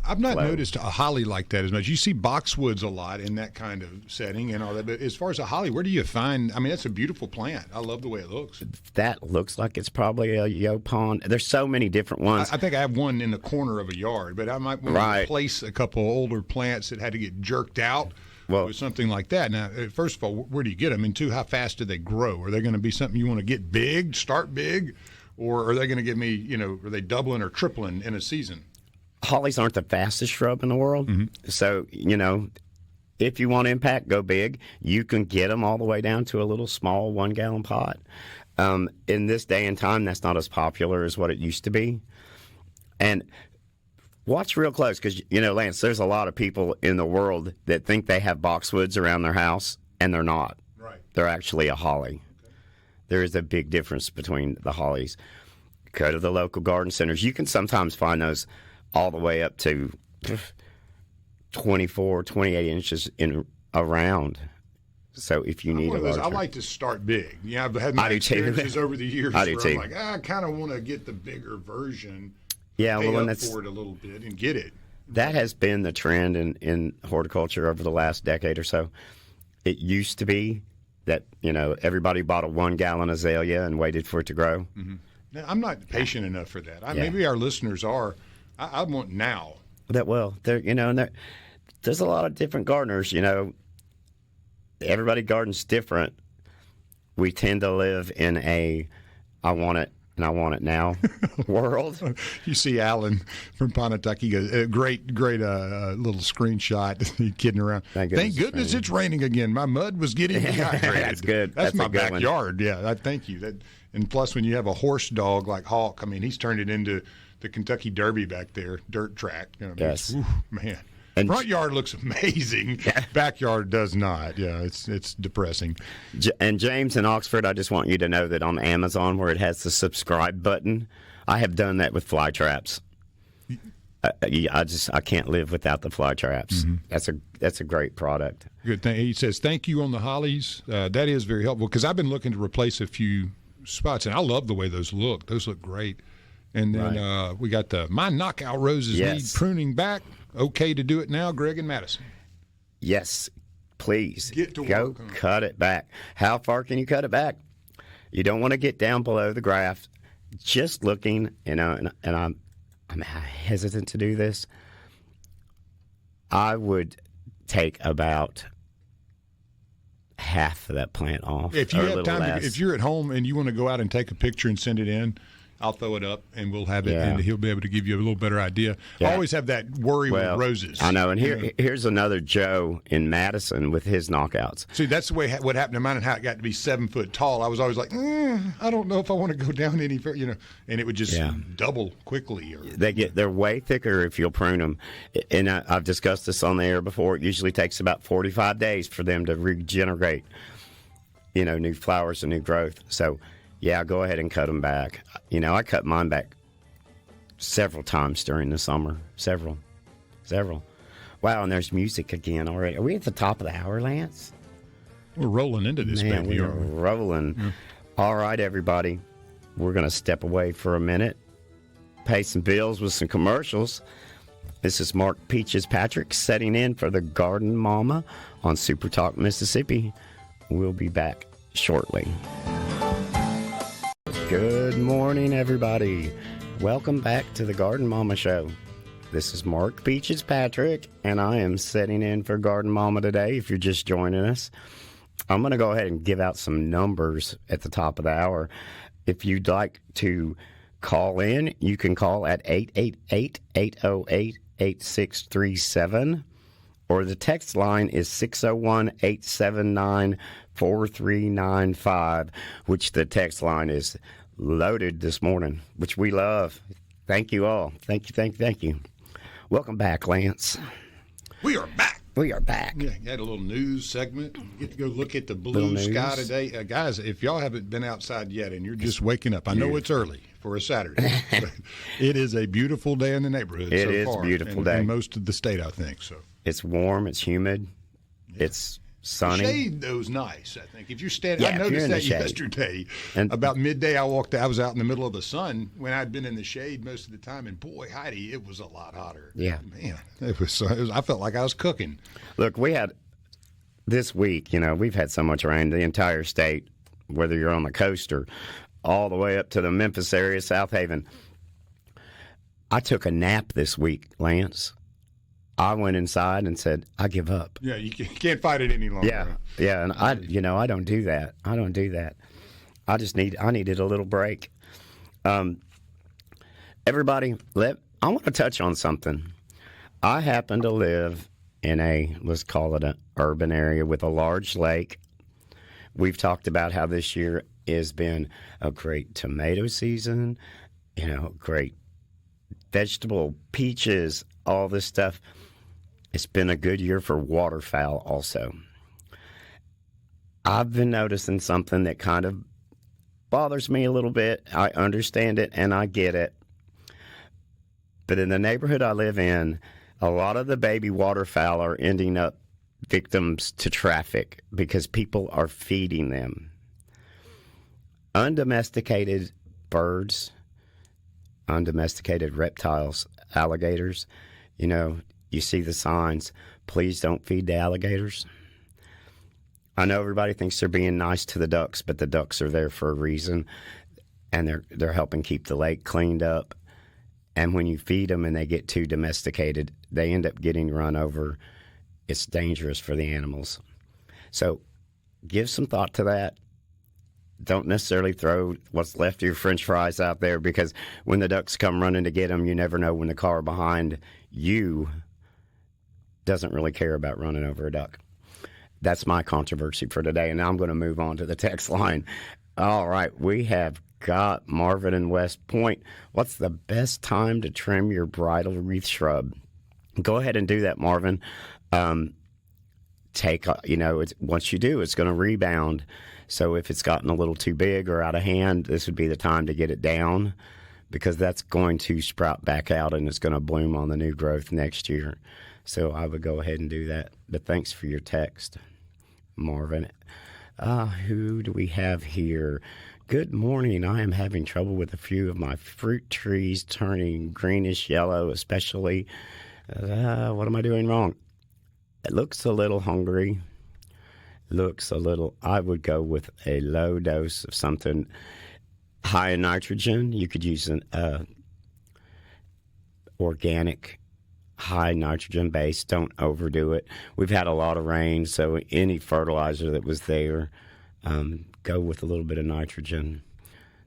I've not noticed a holly like that as much. You see boxwoods a lot in that kind of setting and all that. But as far as a holly, where do you find? I mean, that's a beautiful plant. I love the way it looks. That looks like it's probably a yopon. There's so many different ones. I think I have one in the corner of a yard, but I might want to replace a couple of older plants that had to get jerked out. With something like that. Now, first of all, where do you get them? And two, how fast do they grow? Are they going to be something you want to get big, start big? Or are they going to give me, are they doubling or tripling in a season? Hollies aren't the fastest shrub in the world. Mm-hmm. So, if you want impact, go big. You can get them all the way down to a little small 1-gallon pot. In this day and time, that's not as popular as what it used to be. And watch real close because, Lance, there's a lot of people in the world that think they have boxwoods around their house, and they're not. Right. They're actually a holly. Okay. There is a big difference between the hollies. Go to the local garden centers. You can sometimes find those all the way up to 24, 28 inches around. So if you need a larger... I like to start big. Yeah, I've had my experiences over the years where I'm like, I kind of want to get the bigger version. Yeah, pay up for it a little bit and get it. That has been the trend in horticulture over the last decade or so. It used to be that, everybody bought a 1-gallon azalea and waited for it to grow. Mm-hmm. Now, I'm not patient enough for that. Maybe our listeners are. I want now. There's a lot of different gardeners, Everybody gardens different. We tend to live in I want it and I want it now world. You see Alan from Pontotoc. He goes, great little screenshot. He kidding around. Thank goodness it's raining again. My mud was getting dehydrated. That's good. That's my a good backyard. One. Yeah, thank you. And plus, when you have a horse dog like Hawk, I mean, he's turned it into the Kentucky Derby back there, dirt track. You know, yes. Man. And front yard looks amazing. Backyard does not. Yeah, it's depressing. And James in Oxford, I just want you to know that on Amazon, where it has the subscribe button, I have done that with fly traps. I can't live without the fly traps. Mm-hmm. That's a great product. Good thing. He says thank you on the hollies. That is very helpful because I've been looking to replace a few spots, and I love the way those look. Those look great. And then we got my knockout roses need pruning back. Okay to do it now, Greg and Madison. Yes, please. Go cut it back. How far can you cut it back? You don't want to get down below the graft. Just looking, and I'm hesitant to do this. I would take about half of that plant off. If you have time, if you're at home and you want to go out and take a picture and send it in, I'll throw it up, and we'll have it, and he'll be able to give you a little better idea. Yeah. I always have that worry with roses. I know, and here's another Joe in Madison with his knockouts. See, that's the way what happened to mine and how it got to be 7 foot tall. I was always like, I don't know if I want to go down any further, and it would just double quickly. They're way thicker if you'll prune them, and I've discussed this on the air before. It usually takes about 45 days for them to regenerate, new flowers and new growth. So. Yeah, go ahead and cut them back. I cut mine back several times during the summer. Several. Wow, and there's music again already. Are we at the top of the hour, Lance? We're rolling into this, baby. We are rolling. Yeah. All right, everybody. We're going to step away for a minute, pay some bills with some commercials. This is Mark Peaches Patrick setting in for the Garden Mama on SuperTalk, Mississippi. We'll be back shortly. Good morning, everybody. Welcome back to the Garden Mama Show. This is Mark Peaches Patrick, and I am setting in for Garden Mama today. If you're just joining us, I'm going to go ahead and give out some numbers at the top of the hour. If you'd like to call in, you can call at 888-808-8637, or the text line is 601-879-4395, which the text line is loaded this morning, which we love. Thank you all. Thank you. Welcome back, Lance. We are back. Yeah, you had a little news segment. You get to go look at the blue sky today. Guys, if y'all haven't been outside yet and you're just waking up, I know it's early for a Saturday, but it is a beautiful day in the neighborhood so far. It is a beautiful day. In most of the state, I think. So it's warm, it's humid, it's sunny. The shade, though, is nice, I think. If you're standing, I noticed that yesterday. And about midday, I was out in the middle of the sun when I'd been in the shade most of the time, and boy, Heidi, it was a lot hotter. Yeah. Man, I felt like I was cooking. Look, we had this week, we've had so much rain, the entire state, whether you're on the coast or all the way up to the Memphis area, South Haven. I took a nap this week, Lance. I went inside and said, I give up. Yeah, you can't fight it any longer. Yeah, and I don't do that. I needed a little break. Everybody, I want to touch on something. I happen to live in let's call it an urban area with a large lake. We've talked about how this year has been a great tomato season, great vegetable, peaches, all this stuff. It's been a good year for waterfowl also. I've been noticing something that kind of bothers me a little bit. I understand it and I get it. But in the neighborhood I live in, a lot of the baby waterfowl are ending up victims to traffic because people are feeding them. Undomesticated birds, undomesticated reptiles, alligators, you see the signs, please don't feed the alligators. I know everybody thinks they're being nice to the ducks, but the ducks are there for a reason, and they're helping keep the lake cleaned up. And when you feed them and they get too domesticated, they end up getting run over. It's dangerous for the animals. So give some thought to that. don't necessarily throw what's left of your French fries out there, because when the ducks come running to get them, you never know when the car behind you doesn't really care about running over a duck. That's my controversy for today, and now I'm going to move on to the text line. All right, we have got Marvin in West Point. What's the best time to trim your bridal wreath shrub? Go ahead and do that, Marvin. Once you do, it's going to rebound. So if it's gotten a little too big or out of hand, this would be the time to get it down, because that's going to sprout back out and it's going to bloom on the new growth next year. So I would go ahead and do that. But thanks for your text, Marvin. Who do we have here? Good morning. I am having trouble with a few of my fruit trees turning greenish yellow, especially. What am I doing wrong? It looks a little hungry. I would go with a low dose of something high in nitrogen. You could use an organic high nitrogen base. Don't overdo it. We've had a lot of rain, so any fertilizer that was there, go with a little bit of nitrogen.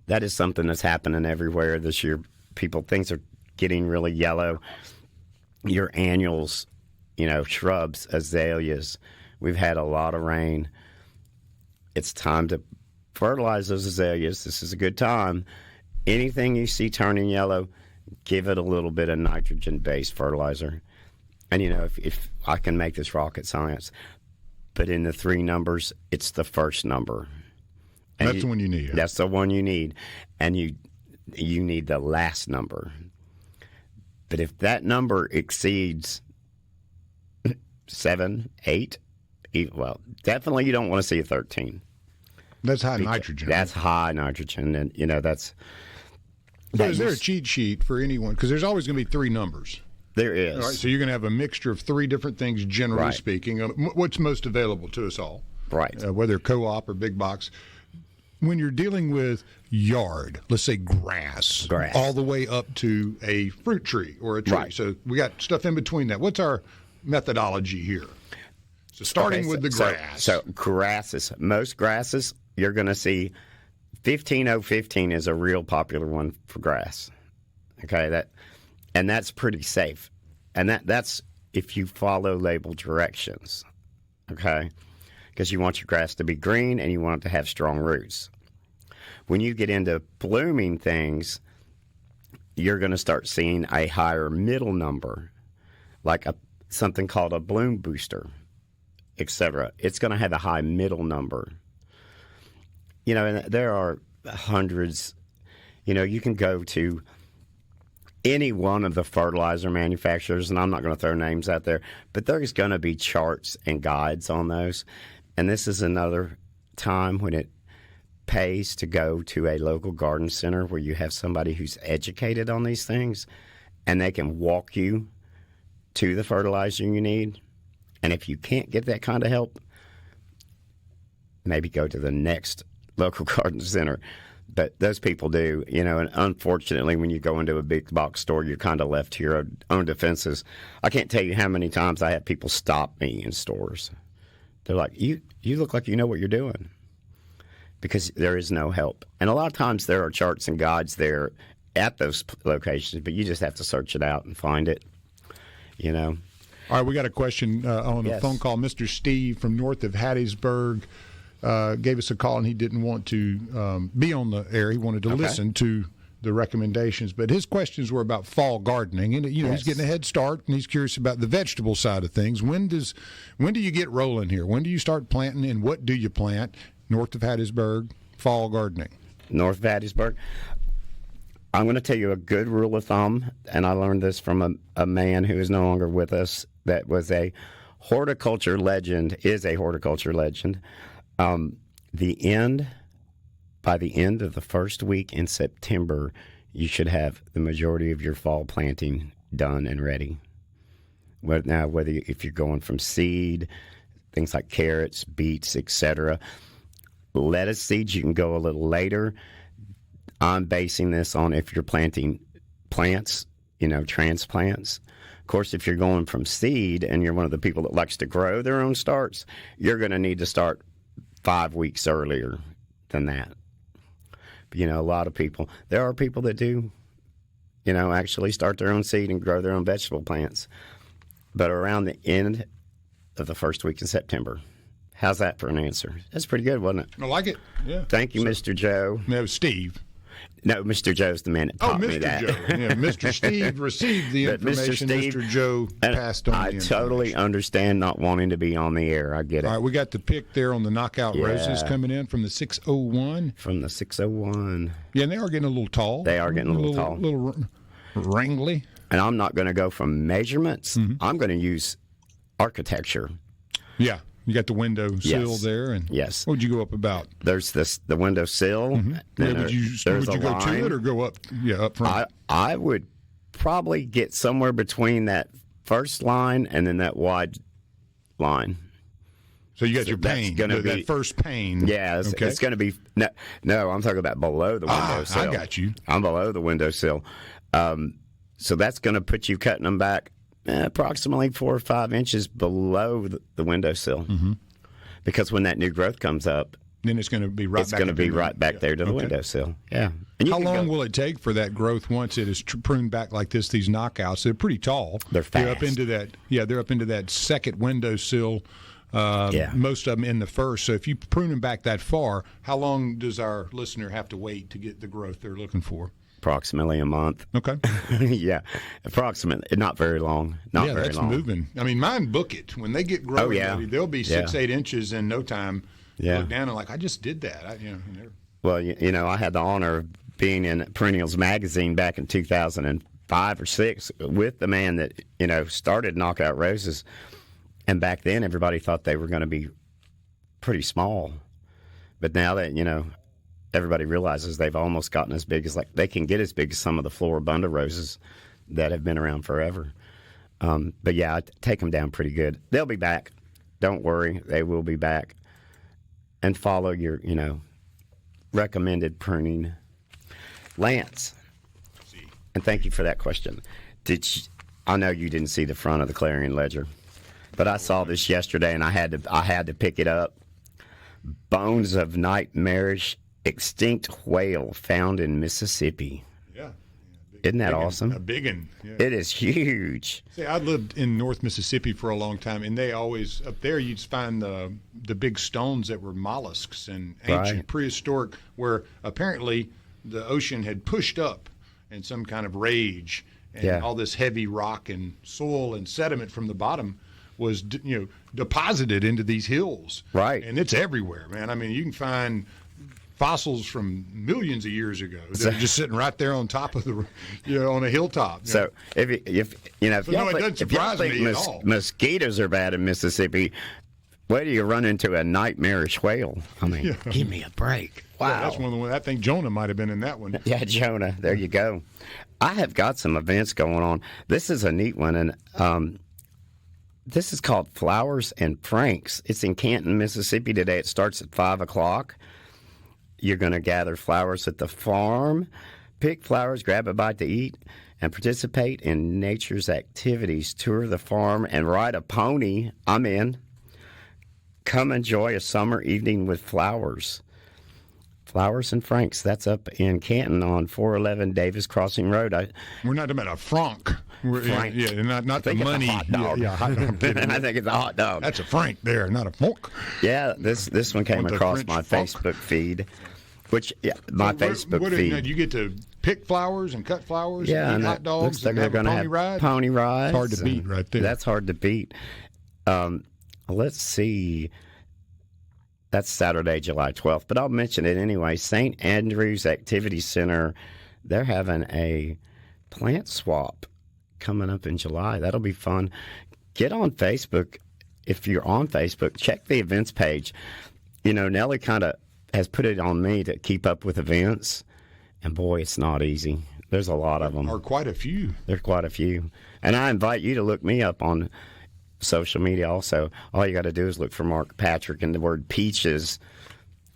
That is something that's happening everywhere this year. Things are getting really yellow. Your annuals, shrubs, azaleas, we've had a lot of rain. It's time to fertilize those azaleas. This is a good time. Anything you see turning yellow, give it a little bit of nitrogen-based fertilizer. And, if I can make this rocket science, but in the 3 numbers, it's the first number. And that's the one you need. That's the one you need. And you need the last number. But if that number exceeds 7, 8, well, definitely you don't want to see a 13. That's high nitrogen. That's high nitrogen. And, that's... So is there a cheat sheet for anyone? Because there's always going to be 3 numbers. There is. All right, so you're going to have a mixture of 3 different things, generally speaking. What's most available to us all. Right. Whether co-op or big box. When you're dealing with yard, let's say grass, all the way up to a fruit tree or a tree. Right. So we got stuff in between that. What's our methodology here? So starting with the grass. So most grasses, you're going to see 15015 is a real popular one for grass. Okay, that's pretty safe. And that's if you follow label directions. Okay? Because you want your grass to be green and you want it to have strong roots. When you get into blooming things, you're going to start seeing a higher middle number, like something called a bloom booster, etc. It's going to have a high middle number. And there are hundreds. You can go to any one of the fertilizer manufacturers, and I'm not going to throw names out there, but there's going to be charts and guides on those. And this is another time when it pays to go to a local garden center where you have somebody who's educated on these things, and they can walk you to the fertilizer you need. And if you can't get that kind of help, maybe go to the next local garden center. But those people do, and unfortunately, when you go into a big box store, you're kind of left to your own defenses. I can't tell you how many times I have people stop me in stores. They're like, you look like you know what you're doing, because there is no help. And a lot of times there are charts and guides there at those locations, but you just have to search it out and find it, All right, we got a question on a phone call. Mr. Steve from north of Hattiesburg gave us a call, and he didn't want to be on the air. He wanted to listen to the recommendations, but his questions were about fall gardening, and he's getting a head start, and he's curious about the vegetable side of things. When do you get rolling here? When do you start planting, and what do you plant? North of Hattiesburg, fall gardening. North of Hattiesburg. I'm going to tell you a good rule of thumb, and I learned this from a man who is no longer with us that was a horticulture legend, is a horticulture legend. By the end of the first week in September, you should have the majority of your fall planting done and ready. If you're going from seed, things like carrots, beets, etc., lettuce seeds, you can go a little later. I'm basing this on if you're planting plants, transplants. Of course, if you're going from seed and you're one of the people that likes to grow their own starts, you're going to need to start 5 weeks earlier. than that. But, a lot of people, there are people that do, actually start their own seed and grow their own vegetable plants. But around the end of the first week in September. How's that for an answer? That's pretty good, wasn't it? I like it. Yeah. Thank you, Mr. Joe. No, Steve. No, Mr. Joe's the man that taught me that. Joe. Yeah, Mr. Steve received the information. Mr. Joe passed on the information. I totally understand not wanting to be on the air. I get it. All right, we got the pick there on the knockout roses coming in from the 601. From the 601. Yeah, and they are getting a little tall. They are getting a little tall. A little wrangly. And I'm not going to go from measurements. Mm-hmm. I'm going to use architecture. Yeah. You got the window sill there, and yes. What would you go up about? There's the window sill. Mm-hmm. Would you go to it or go up? Yeah, up front. I would probably get somewhere between that first line and then that wide line. So you got your pane, that first pane. Yeah, it's going to be no. I'm talking about below the window sill. I got you. I'm below the window sill. So that's going to put you cutting them back approximately 4 or 5 inches below the windowsill, because when that new growth comes up, then it's going to be right back there to the windowsill. Yeah. And how long will it take for that growth once it is pruned back like this? These knockouts, they're pretty tall. They're fast. They're up into that. Yeah, they're up into that second windowsill. Most of them in the first. So if you prune them back that far, how long does our listener have to wait to get the growth they're looking for? Approximately a month. Okay. Yeah, approximately. Not very long. Not very that's long. Moving. I mean, mine book it. When they get growing, they'll be 6-8 inches in no time. Yeah. Look down and I just did that. Well, I had the honor of being in Perennials magazine back in 2005 or 6 with the man that started Knockout Roses, and back then everybody thought they were going to be pretty small, but now that everybody realizes they've almost gotten as big as they can get as big as some of the Floribunda roses that have been around forever. But yeah, I take them down pretty good. They'll be back. Don't worry, they will be back. And follow your, recommended pruning. Lance, and thank you for that question. I know you didn't see the front of the Clarion Ledger, but I saw this yesterday and I had to pick it up. Bones of nightmarish extinct whale found in Mississippi. Yeah. Isn't that awesome? A big one. Yeah. It is huge. See, I lived in North Mississippi for a long time, and they always, up there, you'd find the big stones that were mollusks and ancient prehistoric, where apparently the ocean had pushed up in some kind of rage, and all this heavy rock and soil and sediment from the bottom was deposited into these hills. Right. And it's everywhere, man. I mean, you can find fossils from millions of years ago that are just sitting right there on top of on a hilltop. So if y'all it doesn't surprise me at all. Mosquitoes are bad in Mississippi, where do you run into a nightmarish whale? I mean, give me a break. Wow. Yeah, that's one of the ones. I think Jonah might have been in that one. Yeah, Jonah. There you go. I have got some events going on. This is a neat one, and this is called Flowers and Pranks. It's in Canton, Mississippi today. It starts at 5 o'clock. You're going to gather flowers at the farm, pick flowers, grab a bite to eat, and participate in nature's activities. Tour the farm and ride a pony. I'm in. Come enjoy a summer evening with flowers. Flowers and Franks. That's up in Canton on 411 Davis Crossing Road. We're not talking about a franc. Frank. Yeah, not the money. It's a hot dog. Yeah, hot dog. I think it's a hot dog. That's a franc there, not a franc. Yeah, this one came across my Facebook feed. Facebook feed. You get to pick flowers and cut flowers and eat hot dogs. Looks like they're going to have pony rides. It's hard to beat right there. That's hard to beat. Let's see. That's Saturday, July 12th, but I'll mention it anyway. St. Andrew's Activity Center, they're having a plant swap coming up in July. That'll be fun. Get on Facebook. If you're on Facebook, check the events page. Nellie kind of has put it on me to keep up with events, and boy, it's not easy. There's a lot of them. There are quite a few. There's quite a few. And I invite you to look me up on social media also. All you got to do is look for Mark Patrick and the word peaches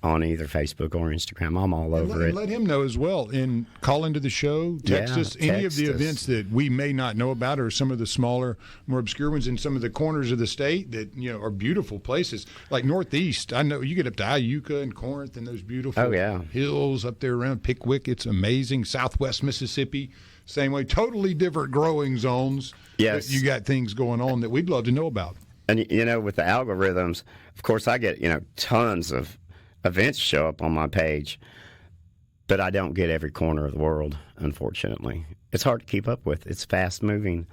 on either Facebook or Instagram. I'm all over it. Let him know as well. And call into the show, text us any of the events that we may not know about, or some of the smaller, more obscure ones in some of the corners of the state that are beautiful places. Like Northeast, I know you get up to Iuka and Corinth and those beautiful hills up there around Pickwick. It's amazing. Southwest Mississippi, same way. Totally different growing zones. Yes, you got things going on that we'd love to know about. And with the algorithms, of course, I get tons of events show up on my page, but I don't get every corner of the world, unfortunately. It's hard to keep up with. It's fast moving.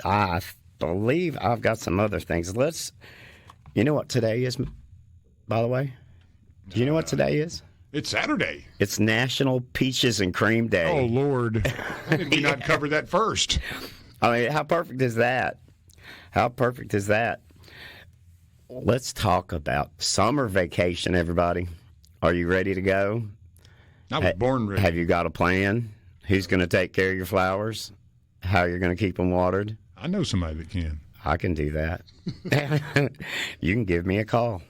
I believe I've got some other things. You know what today is, by the way? Do you know what today is? It's Saturday. It's National Peaches and Cream Day. Oh, Lord. Why did we not cover that first? I mean, how perfect is that? Let's talk about summer vacation, everybody. Are you ready to go? I was born ready. Have you got a plan? Who's going to take care of your flowers? How you're going to keep them watered? I know somebody that can. I can do that. You can give me a call.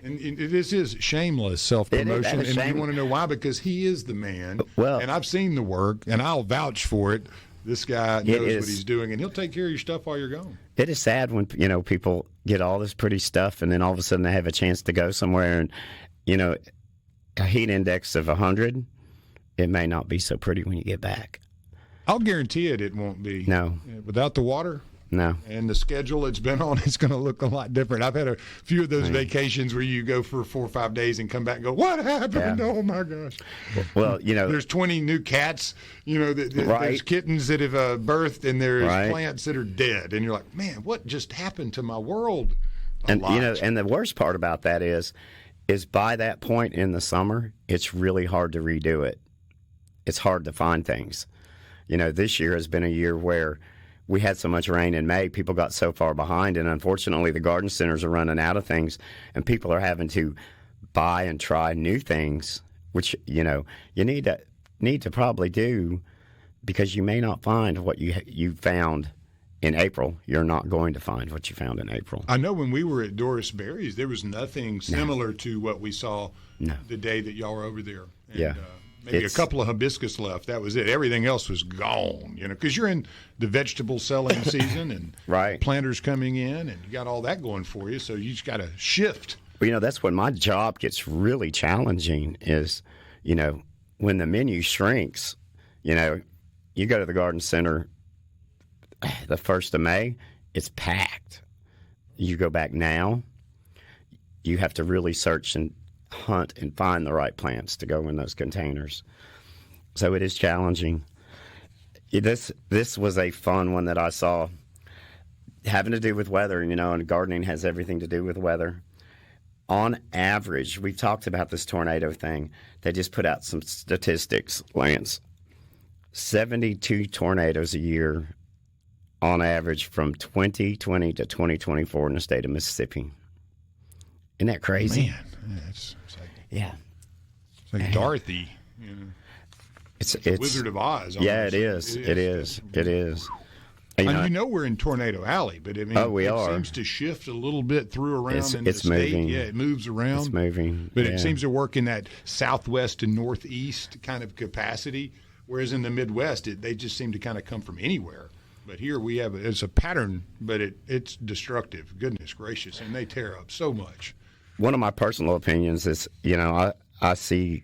And this is shameless self-promotion. And you want to know why? Because he is the man. Well, and I've seen the work, and I'll vouch for it. This guy knows what he's doing, and he'll take care of your stuff while you're gone. It is sad when people get all this pretty stuff, and then all of a sudden they have a chance to go somewhere, and a heat index of 100, it may not be so pretty when you get back. I'll guarantee it won't be. No. Without the water. No. And the schedule it's been on, it's going to look a lot different. I've had a few of those vacations where you go for 4 or 5 days and come back and go, what happened? Yeah. Oh, my gosh. Well, there's 20 new cats, there's kittens that have birthed, and there's plants that are dead. And you're like, man, what just happened to my world? And the worst part about that is by that point in the summer, it's really hard to redo it. It's hard to find things. This year has been a year where we had so much rain in May, people got so far behind, and unfortunately the garden centers are running out of things, and people are having to buy and try new things, which you need to probably do, because you may not find what you found in April. You're not going to find what you found in April. I know when we were at Doris Berry's, there was nothing similar to what we saw the day that y'all were over there. And, maybe a couple of hibiscus left. That was it. Everything else was gone, because you're in the vegetable selling season and planters coming in, and you got all that going for you, so you just got to shift. Well, that's when my job gets really challenging is, when the menu shrinks, you go to the garden center the 1st of May, it's packed. You go back now, you have to really search and hunt and find the right plants to go in those containers. So it is challenging. This was a fun one that I saw having to do with weather, and gardening has everything to do with weather. On average, we've talked about this tornado thing. They just put out some statistics, Lance. 72 tornadoes a year on average from 2020 to 2024 in the state of Mississippi. Isn't that crazy? Man, it's it's like Dorothy. It's Wizard of Oz. Yeah, it is. It is. And we're in Tornado Alley, but it seems to shift a little bit through around in the state. Moving. Yeah, it moves around. It's moving. But it seems to work in that southwest and northeast kind of capacity, whereas in the Midwest, they just seem to kind of come from anywhere. But here we have it's a pattern, but it's destructive. Goodness gracious, and they tear up so much. One of my personal opinions is, I see,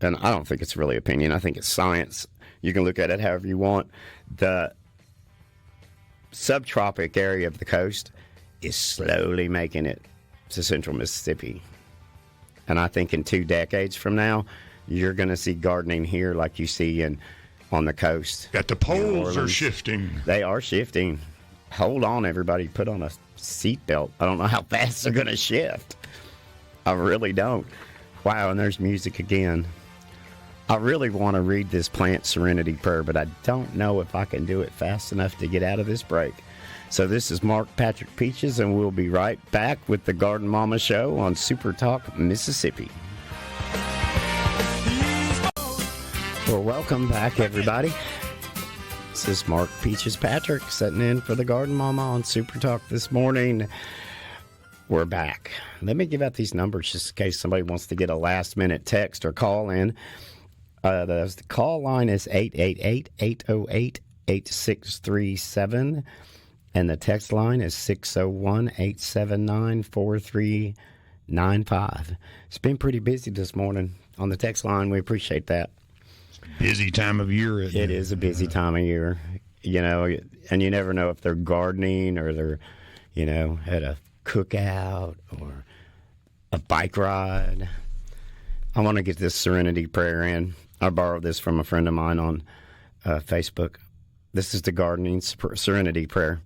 and I don't think it's really opinion, I think it's science. You can look at it however you want. The subtropic area of the coast is slowly making it to central Mississippi. And I think in 2 decades from now, you're going to see gardening here like you see on the coast. That the poles are shifting. They are shifting. Hold on, everybody. Put on a seatbelt. I don't know how fast they're going to shift. I really don't. Wow, and there's music again. I really want to read this plant serenity prayer, but I don't know if I can do it fast enough to get out of this break. So this is Mark Patrick Peaches, and we'll be right back with the Garden Mama Show on SuperTalk, Mississippi. Well, welcome back, everybody. This is Mark Peaches Patrick sitting in for the Garden Mama on SuperTalk this morning. We're back. Let me give out these numbers just in case somebody wants to get a last-minute text or call in. The call line is 888-808-8637, and the text line is 601-879-4395. It's been pretty busy this morning on the text line. We appreciate that. Busy time of year. It is a busy time of year, and you never know if they're gardening or they're, at a cookout or a bike ride. I want to get this serenity prayer in. I borrowed this from a friend of mine on Facebook. This is the gardening serenity prayer.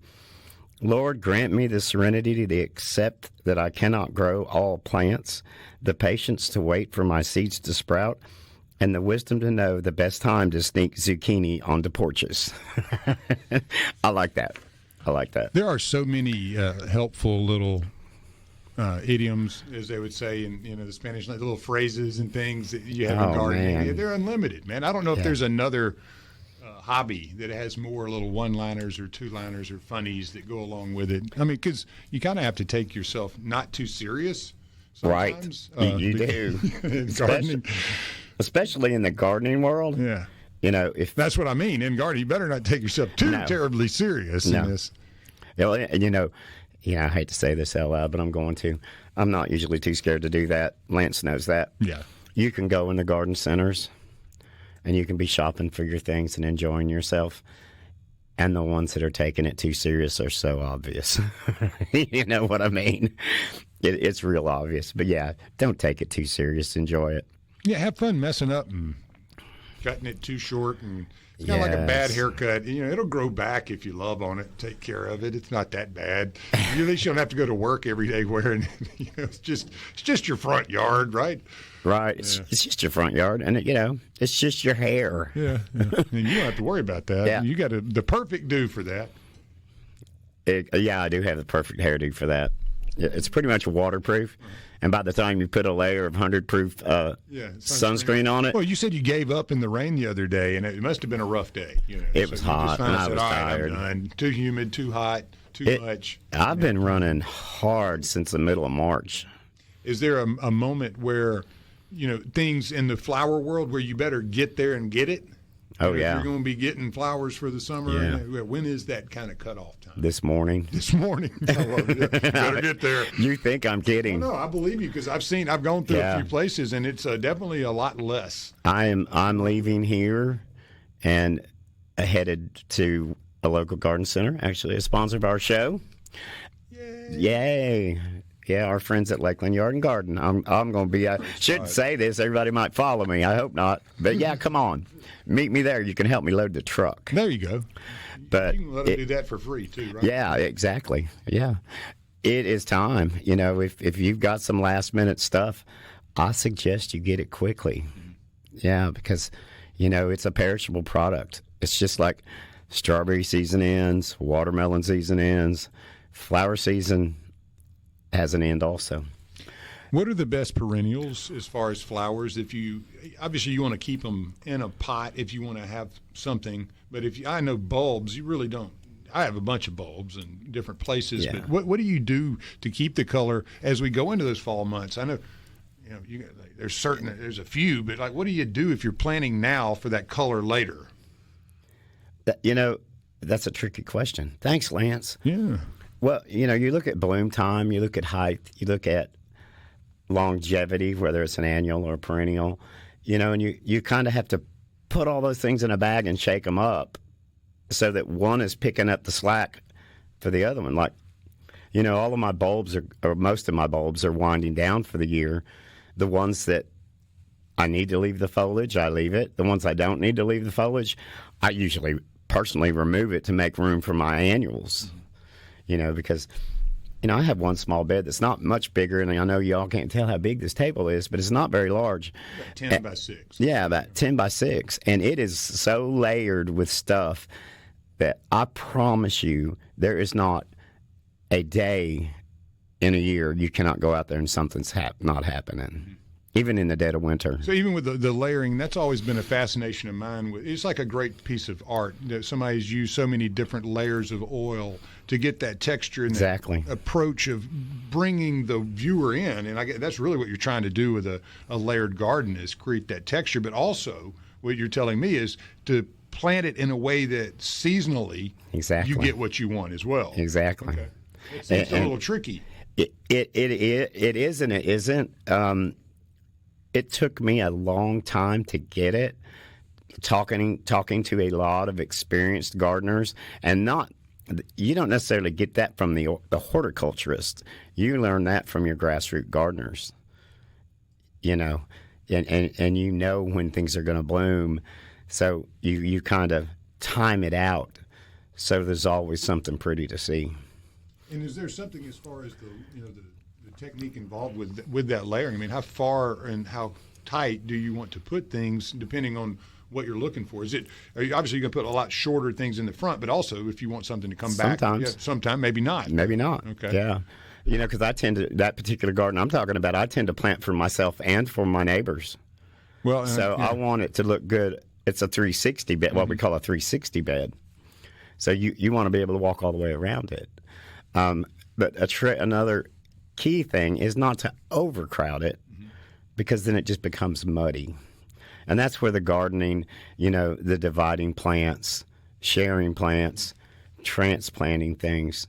Lord, grant me the serenity to accept that I cannot grow all plants, the patience to wait for my seeds to sprout, and the wisdom to know the best time to sneak zucchini onto porches. I like that. There are so many helpful little idioms, as they would say in the Spanish, like little phrases and things that you have in gardening. Man. They're unlimited, man. I don't know if there's another hobby that has more little one-liners or two-liners or funnies that go along with it. I mean, because you kind of have to take yourself not too serious sometimes. Right. You do. In gardening. Especially in the gardening world. Yeah. If That's what I mean. In gardening, you better not take yourself too terribly serious in this. I hate to say this out loud, but I'm going to. I'm not usually too scared to do that. Lance knows that. Yeah. You can go in the garden centers, and you can be shopping for your things and enjoying yourself. And the ones that are taking it too serious are so obvious. You know what I mean? It's real obvious. But yeah, don't take it too serious. Enjoy it. Yeah, have fun messing up and cutting it too short, and it's kind of like a bad haircut. It'll grow back if you love on it, take care of it. It's not that bad. At least you don't have to go to work every day wearing it. It's just your front yard, right? Right. It's just your front yard, and it's just your hair. Yeah. And you don't have to worry about that. Yeah. You got the perfect do for that. I do have the perfect hairdo for that. It's pretty much waterproof. And by the time you put a layer of 100-proof sunscreen on it. Well, you said you gave up in the rain the other day, and it must have been a rough day. It was hot, and I was tired. I'm done. Too humid, too hot, too much. I've been running hard since the middle of March. Is there a moment where, things in the flower world where you better get there and get it? Oh, yeah. You're going to be getting flowers for the summer. Yeah. When is that kind of cutoff time? This morning. This morning. Better get there. You think I'm kidding? No, I believe you because I've gone through a few places and it's definitely a lot less. I'm leaving here and headed to a local garden center, actually a sponsor of our show. Yay. Yeah, our friends at Lakeland Yard and Garden. I'm going to be. I shouldn't say this. Everybody might follow me. I hope not. But yeah, come on, meet me there. You can help me load the truck. There you go. But you can let them do that for free too, right? Yeah, exactly. Yeah, it is time. If you've got some last minute stuff, I suggest you get it quickly. Yeah, because it's a perishable product. It's just like strawberry season ends, watermelon season ends, flower season has an end also. What are the best perennials as far as flowers? Obviously you want to keep them in a pot if you want to have something, but I know bulbs, you really don't. I have a bunch of bulbs in different places, but what do you do to keep the color as we go into those fall months? I know, there's a few, but what do you do if you're planting now for that color later? That's a tricky question. Thanks, Lance. Yeah. Well, you look at bloom time, you look at height, you look at longevity, whether it's an annual or a perennial, and you kind of have to put all those things in a bag and shake them up so that one is picking up the slack for the other one. Like, all of my bulbs or most of my bulbs are winding down for the year. The ones that I need to leave the foliage, I leave it. The ones I don't need to leave the foliage, I usually personally remove it to make room for my annuals. Because, I have one small bed that's not much bigger, and I know y'all can't tell how big this table is, but it's not very large. About 10 by 6. Yeah, about 10 by 6. And it is so layered with stuff that I promise you there is not a day in a year you cannot go out there and something's not happening. even in the dead of winter. So even with the layering, that's always been a fascination of mine. It's like a great piece of art that somebody's used so many different layers of oil to get that texture and Exactly. that approach of bringing the viewer in. And that's really what you're trying to do with a layered garden, is create that texture. But also what you're telling me is to plant it in a way that seasonally Exactly. you get what you want as well. Exactly. Okay. It's a little tricky. It is and it isn't. It took me a long time to get it. Talking to a lot of experienced gardeners, and you don't necessarily get that from the horticulturist. You learn that from your grassroots gardeners. You know, and you know when things are going to bloom, so you kind of time it out. So there's always something pretty to see. And is there something as far as the technique involved with that layering? I mean, how far and how tight do you want to put things depending on what you're looking for? Are you obviously going to put a lot shorter things in the front, but also if you want something to come back, sometime maybe not. Maybe not. Okay. Yeah. You know, because that particular garden I'm talking about, I tend to plant for myself and for my neighbors. Well, so I want it to look good. It's a 360 bed, what we call a 360 bed. So you want to be able to walk all the way around it. But another key thing is not to overcrowd it, because then it just becomes muddy. And that's where the gardening, the dividing plants, sharing plants, transplanting things,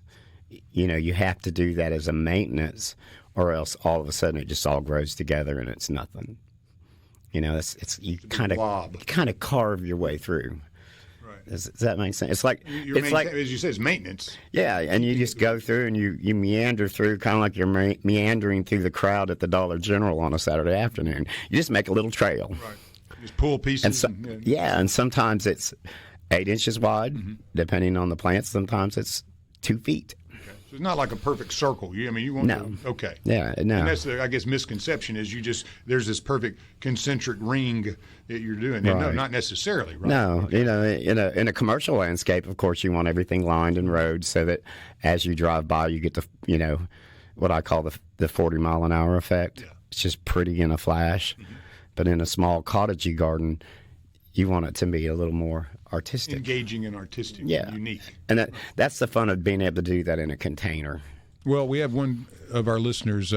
you have to do that as a maintenance, or else all of a sudden it just all grows together and it's nothing. You kind of carve your way through. Right. Does that make sense? It's like as you say, it's maintenance. Yeah, and you just go through and you meander through, kind of like you're meandering through the crowd at the Dollar General on a Saturday afternoon. You just make a little trail. Right. Just pull pieces. And sometimes it's 8 inches wide, depending on the plant. Sometimes it's 2 feet. Okay. So it's not like a perfect circle. You want No. Okay. Yeah, no. And that's I guess misconception is there's this perfect concentric ring that you're doing. Right. No, not necessarily, right? No, in a commercial landscape, of course, you want everything lined and rowed so that as you drive by, you get the what I call the 40-mile-an-hour effect. Yeah. It's just pretty in a flash. But in a small cottagey garden, you want it to be a little more artistic. Engaging and artistic, yeah. and unique. And that's the fun of being able to do that in a container. Well, we have one of our listeners,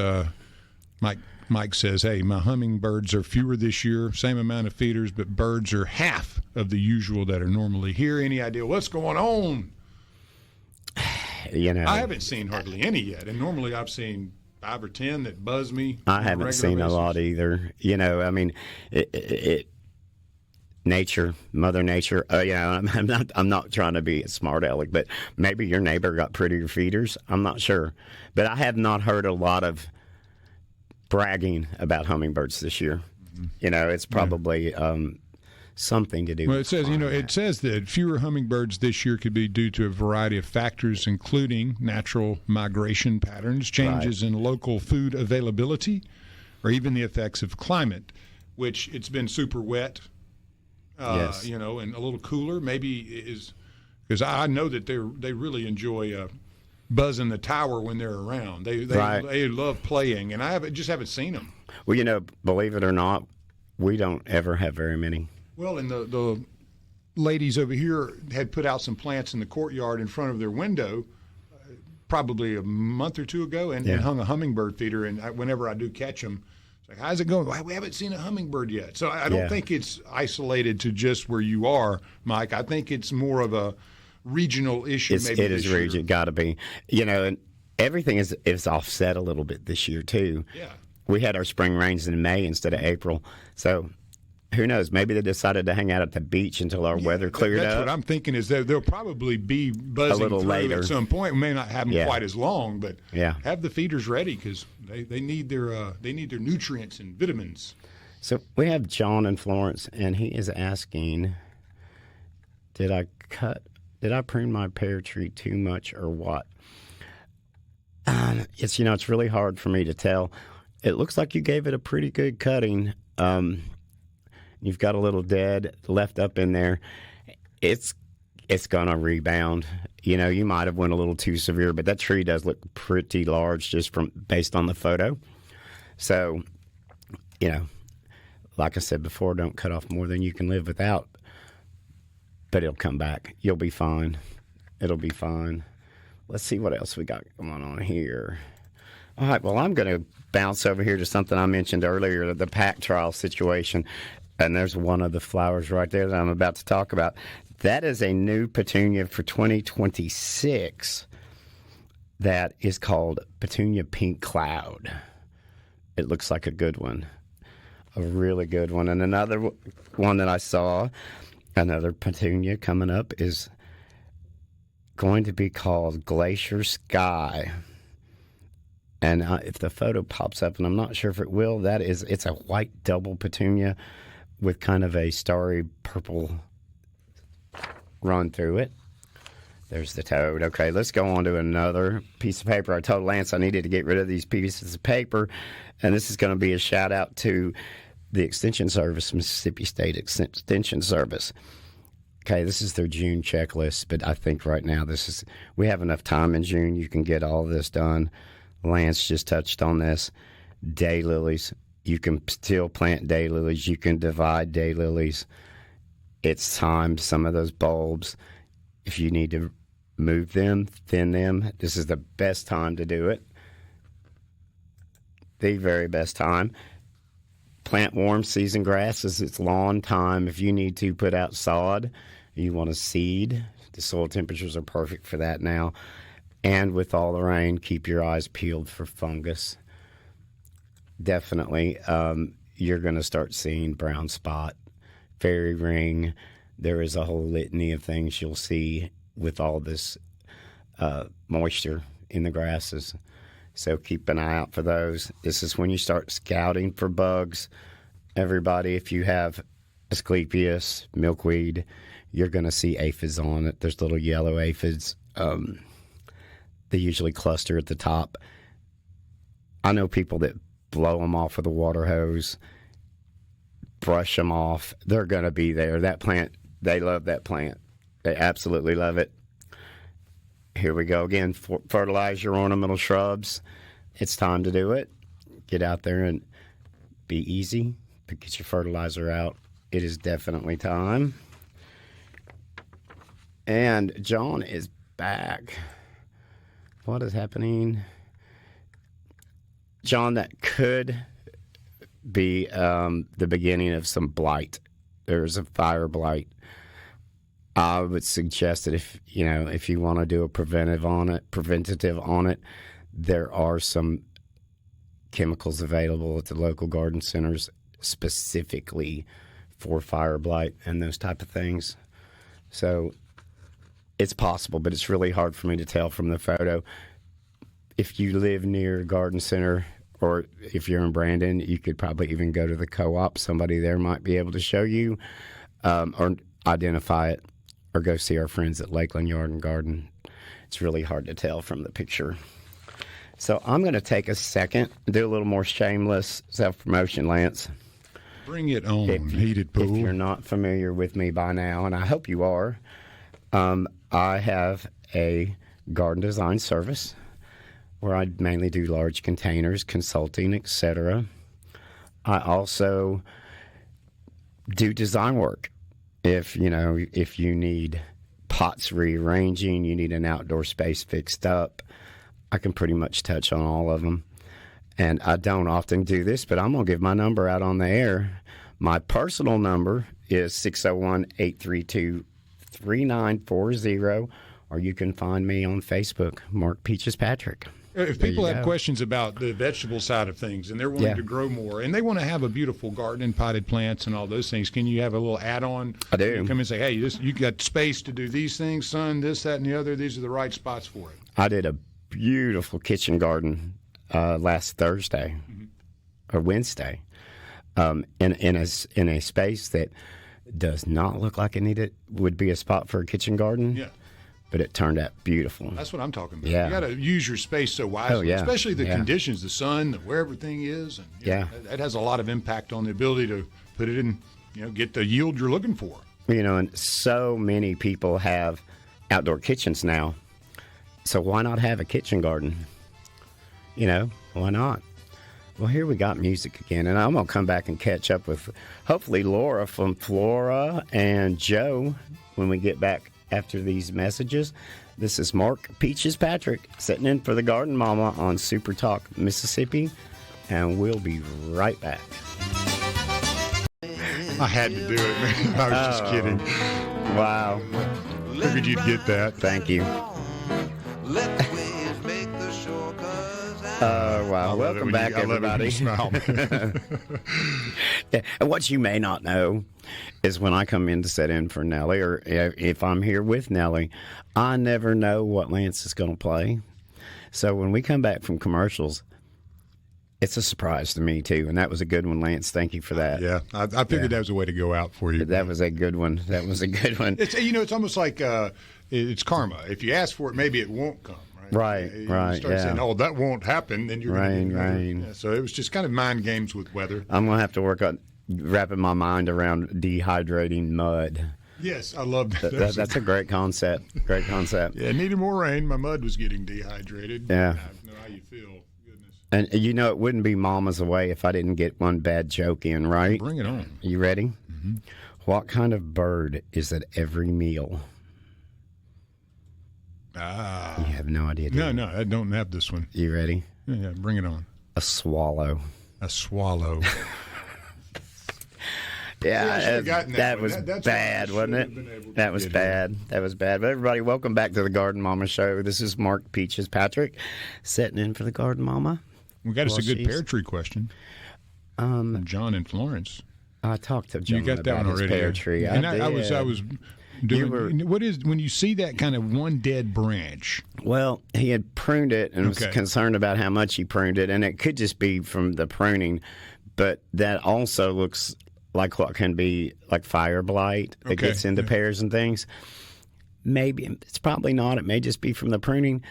Mike says, hey, my hummingbirds are fewer this year, same amount of feeders, but birds are half of the usual that are normally here. Any idea what's going on? I haven't seen hardly any yet, and normally I've seen 5 or 10 that buzz me. I haven't seen a lot either. I mean, nature, Mother Nature. I'm not trying to be a smart aleck, but maybe your neighbor got prettier feeders. I'm not sure, but I have not heard a lot of bragging about hummingbirds this year. It's probably something to do. Well, it says that fewer hummingbirds this year could be due to a variety of factors, including natural migration patterns, changes in local food availability, or even the effects of climate, which it's been super wet. Yes. And a little cooler maybe is because I know that they really enjoy buzzing the tower when they're around. They love playing, and I just haven't seen them. Well, believe it or not, we don't ever have very many. Well, and the ladies over here had put out some plants in the courtyard in front of their window probably a month or 2 ago and hung a hummingbird feeder. And whenever I do catch them, it's like, how's it going? Well, we haven't seen a hummingbird yet. So I don't think it's isolated to just where you are, Mike. I think it's more of a regional issue. It is regional. Got to be. And everything is offset a little bit this year, too. Yeah. We had our spring rains in May instead of April. So who knows? Maybe they decided to hang out at the beach until our weather cleared up. That's what I'm thinking is that they'll probably be buzzing a little through later at some point. We may not have them quite as long, but have the feeders ready because they need their nutrients and vitamins. So we have John in Florence, and he is asking, did I prune my pear tree too much or what? It's really hard for me to tell. It looks like you gave it a pretty good cutting. You've got a little dead left up in there. It's going to rebound. You might have went a little too severe, but that tree does look pretty large just based on the photo. So, you know, like I said before, don't cut off more than you can live without. But it'll come back. You'll be fine. It'll be fine. Let's see what else we got going on here. All right, well, I'm going to bounce over here to something I mentioned earlier, the pack trial situation. And there's one of the flowers right there that I'm about to talk about. That is a new petunia for 2026 that is called Petunia Pink Cloud. It looks like a good one, a really good one. And another one that I saw, another petunia coming up, is going to be called Glacier Sky. And if the photo pops up, and I'm not sure if it will, it's a white double petunia with kind of a starry purple run through it. There's the toad. Okay, let's go on to another piece of paper. I told Lance I needed to get rid of these pieces of paper, and this is going to be a shout out to the Extension Service, Mississippi State Extension Service. Okay, this is their June checklist, but I think right now we have enough time in June. You can get all of this done. Lance just touched on this. Daylilies. You can still plant daylilies. You can divide daylilies. It's time. Some of those bulbs, if you need to move them, thin them, this is the best time to do it. The very best time. Plant warm season grasses. It's lawn time. If you need to put out sod, you want to seed, the soil temperatures are perfect for that now. And with all the rain, keep your eyes peeled for fungus. Definitely, you're going to start seeing brown spot, fairy ring. There is a whole litany of things you'll see with all this moisture in the grasses. So keep an eye out for those. This is when you start scouting for bugs. Everybody, if you have Asclepias, milkweed, you're going to see aphids on it. There's little yellow aphids. They usually cluster at the top. I know people that blow them off with a water hose, brush them off. They're going to be there. That plant, they love that plant. They absolutely love it. Here we go again. Fertilize your ornamental shrubs. It's time to do it. Get out there and be easy. Get your fertilizer out. It is definitely time. And John is back. What is happening? John, that could be the beginning of some blight. There's a fire blight. I would suggest that if you want to do a preventative on it, there are some chemicals available at the local garden centers specifically for fire blight and those type of things. So it's possible, but it's really hard for me to tell from the photo. If you live near a garden center, or if you're in Brandon, you could probably even go to the co-op. Somebody there might be able to show you or identify it, or go see our friends at Lakeland Yard and Garden. It's really hard to tell from the picture. So I'm going to take a second and do a little more shameless self-promotion, Lance. Bring it on, Heated Pool. If you're not familiar with me by now, and I hope you are, I have a garden design service where I mainly do large containers, consulting, etc. I also do design work. If you need pots rearranging, you need an outdoor space fixed up, I can pretty much touch on all of them. And I don't often do this, but I'm going to give my number out on the air. My personal number is 601-832-3940, or you can find me on Facebook, Mark Peaches Patrick. If people have questions about the vegetable side of things and they're wanting to grow more and they want to have a beautiful garden and potted plants and all those things, can you have a little add-on? I do. You come and say, hey, you got space to do these things, son, this, that, and the other. These are the right spots for it. I did a beautiful kitchen garden last Thursday or Wednesday in a space that does not look like would be a spot for a kitchen garden. Yeah. But it turned out beautiful. That's what I'm talking about. Yeah. You got to use your space so wisely, especially the conditions, the sun, where everything is. And, that has a lot of impact on the ability to put it in, get the yield you're looking for. And so many people have outdoor kitchens now. So why not have a kitchen garden? Why not? Well, here we got music again, and I'm going to come back and catch up with hopefully Laura from Flora and Joe when we get back after these messages. This is Mark Peaches Patrick sitting in for the Garden Mama on SuperTalk Mississippi, and we'll be right back. I had to do it, man. I was just kidding. Wow. Figured you'd get that. Thank you. Wow. Welcome back, everybody. Smile, Yeah. And what you may not know is when I come in to sit in for Nellie, or if I'm here with Nellie, I never know what Lance is going to play. So when we come back from commercials, it's a surprise to me, too. And that was a good one, Lance. Thank you for that. Yeah, I figured that was a way to go out for you. That was a good one. That was a good one. It's it's almost like it's karma. If you ask for it, maybe it won't come. Right, you right, start yeah. saying, "Oh, that won't happen," then you're Rain. Yeah, so it was just kind of mind games with weather. I'm going to have to work on wrapping my mind around dehydrating mud. Yes, I love that. That's a great concept. Great concept. Yeah, it needed more rain. My mud was getting dehydrated. Yeah. I know how you feel. Goodness. And it wouldn't be Mama's away if I didn't get one bad joke in, right? Bring it on. You ready? Mm-hmm. What kind of bird is at every meal? You have no idea. do you? No, I don't have this one. You ready? Yeah, bring it on. A swallow. A swallow. Yeah, gotten that one. was That's bad, what I wasn't should have been able it? to That was get bad. That was bad. But everybody, welcome back to the Garden Mama Show. This is Mark Peaches Patrick, sitting in for the Garden Mama. We got us a good she's- pear tree question from John in Florence. I talked to John You got that about one his already. pear yeah. tree. And I I was doing. What is when you see that kind of one dead branch? Well, he had pruned it and was Okay. concerned about how much he pruned it, and it could just be from the pruning, but that also looks like what can be like fire blight that Okay, gets into yeah. pears and things. Maybe it's probably not. It may just be from the pruning,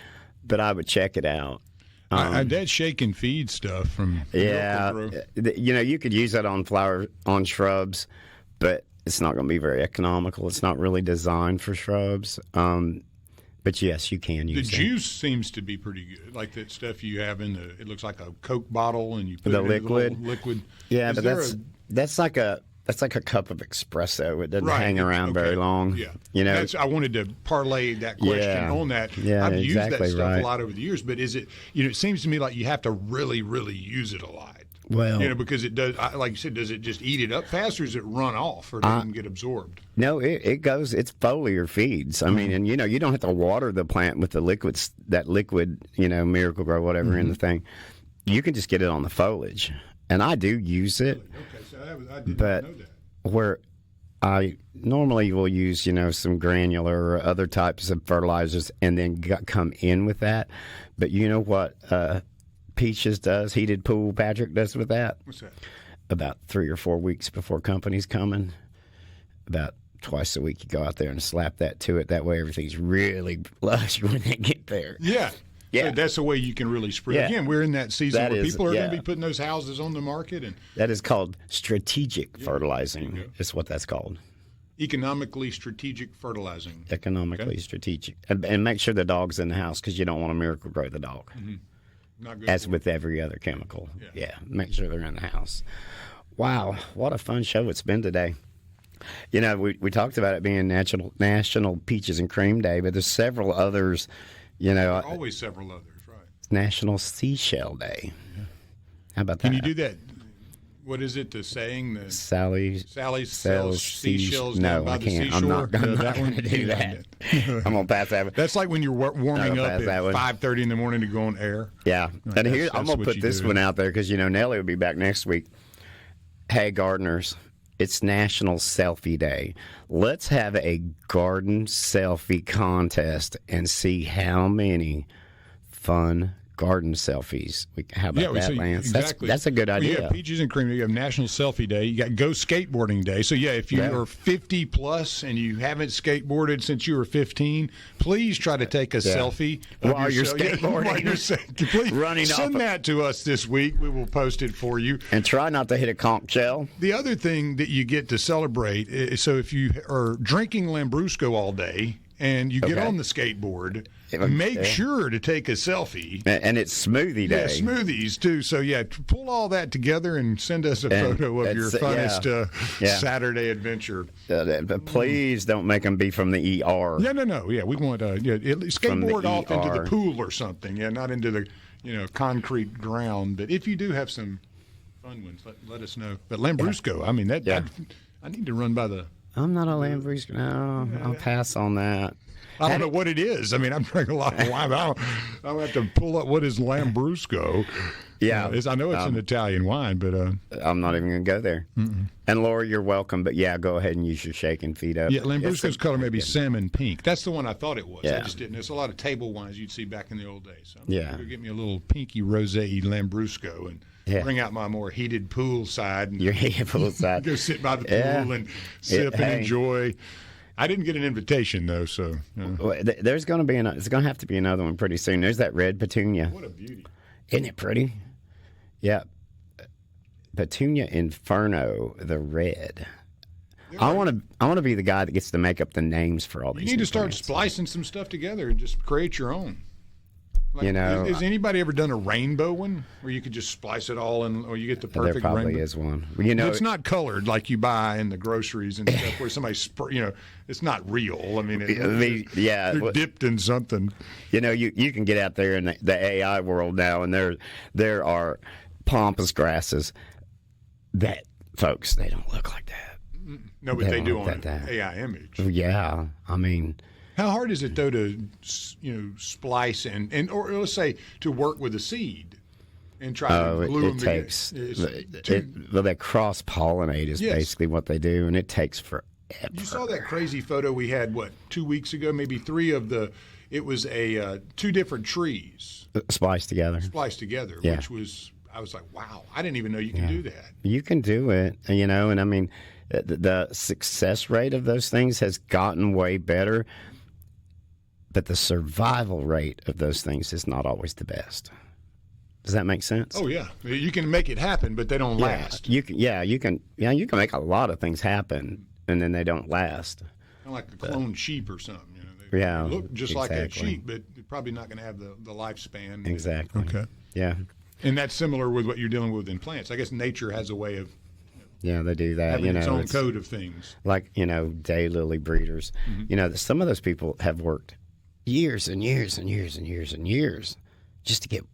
but I would check it out. That shake and feed stuff from Yeah, Miracle-Gro. you could use that on shrubs, but it's not going to be very economical. It's not really designed for shrubs. But yes, you can The use that. juice seems to be pretty good. Like that stuff you have in the. It looks like a Coke bottle, and you put The it in liquid? the little liquid. Yeah, Is but there that's like a cup of espresso. It doesn't Right, hang around okay. very long. Yeah, I wanted to parlay that question Yeah. on that. Yeah, I've used that exactly stuff right. a lot over the years, but is it? It seems to me like you have to really, really use it a lot. Well, Because it does. Like you said, does it just eat it up fast, or does it run off, or does it get absorbed? no, it goes. It's foliar feeds. I mean, and you don't have to water the plant with the liquids. That liquid, Miracle-Gro, whatever in the thing. You can just get it on the foliage, and I do use it. Okay, so I did But not know that. where I normally will use, some granular or other types of fertilizers and then come in with that. But you know what Peaches does, Heated Pool Patrick does with that? What's that? About 3 or 4 weeks before company's coming, about twice a week you go out there and slap that to it. That way everything's really lush when they get there. Yeah. Yeah. So that's the way you can really spread. Yeah. Again, we're in that season That where is- people are going to yeah. be putting those houses on the market, and That is called strategic fertilizing, is what that's called. economically strategic fertilizing. Economically strategic. And make sure the dog's in the house because you don't want to Miracle-Gro the dog. Not good. As for with every other chemical. Yeah. Yeah, make sure they're in the house. Wow, what a fun show it's been today. We talked about it being National Peaches and Cream Day, but there's several others. always several others, right? National Seashell Day. How about that? Can you do that? What is it? The saying? Sally sells seashells No, down by I the can't. seashore. I'm not That going one? to do that. I'm going to pass that one. That's like when you're warming No, up pass at that one. 5:30 in the morning to go on air. Yeah. And here, I'm that's going to what put you this do. one out there because, Nellie will be back next week. Hey, gardeners, it's National Selfie Day. Let's have a garden selfie contest and see how many fun garden selfies. How about that, so Lance? exactly. That's a good Well, you idea. have Peaches and Cream. You have National Selfie Day. You got Go Skateboarding Day. So, if you are 50 plus and you haven't skateboarded since you were 15, please try to take a selfie of While you're yourself. skateboarding. While you're please Running send off that to us this week. We will post it for you. And try not to hit a conch shell. The other thing that you get to celebrate is, so if you are drinking Lambrusco all day, and you get Okay. on the skateboard, make sure to take a selfie. And it's smoothie day. Yeah, smoothies too. So pull all that together and send us a photo of your funnest Saturday adventure. But please don't make them be from the ER. No. Yeah, we want skateboard off into the pool or something. Yeah, not into the concrete ground. But if you do have some fun ones, let us know. But Lambrusco, I mean I need to run by the. I'm not a Lambrusco. No, I'll pass on that. I don't know what it is. I mean, I'm drinking a lot of wine. I don't have to pull up what is Lambrusco. Yeah. I know it's an Italian wine, but... I'm not even going to go there. Mm-mm. And Laura, you're welcome, but go ahead and use your shaking feet up. Yeah, Lambrusco's color may be salmon pink. That's the one I thought it was. Yeah. I just didn't. There's a lot of table wines you'd see back in the old days. So I'm going to get me a little pinky rosé Lambrusco and bring out my more heated pool side. And your heated pool side. Go sit by the pool and sip and enjoy. I didn't get an invitation though, so. Well, there's going to be it's going to have to be another one pretty soon. There's that red petunia. What a beauty! Isn't it pretty? Yeah, Petunia Inferno, the red. I want to be the guy that gets to make up the names for all these. You need to start plants. splicing some stuff together and just create your own. Like, has anybody ever done a rainbow one where you could just splice it all and or you get the perfect rainbow? There probably is one. It's not colored like you buy in the groceries and stuff where somebody it's not real. I mean, they're dipped in something. You can get out there in the AI world now, and there are pampas grasses that, folks, they don't look like that. No, but they do on an AI image. Yeah, I mean. How hard is it though to splice and or let's say to work with a seed and try to glue them together? Well, they cross pollinate is basically what they do, and it takes forever. You saw that crazy photo we had 2 weeks ago, maybe 3 of the. It was 2 different trees spliced together, which was I was like, wow, I didn't even know you could do that. You can do it, and I mean, the success rate of those things has gotten way better. But the survival rate of those things is not always the best. Does that make sense? Oh yeah, you can make it happen, but they don't last. You can make a lot of things happen, and then they don't last. Kind of like a cloned sheep or something. They look just like a sheep, but they're probably not going to have the lifespan. Exactly. Okay. Yeah. And that's similar with what you're dealing with in plants. I guess nature has a way of. Yeah, they do that. Having its own code of things. Like daylily breeders. Mm-hmm. Some of those people have worked years and years and years and years and years just to get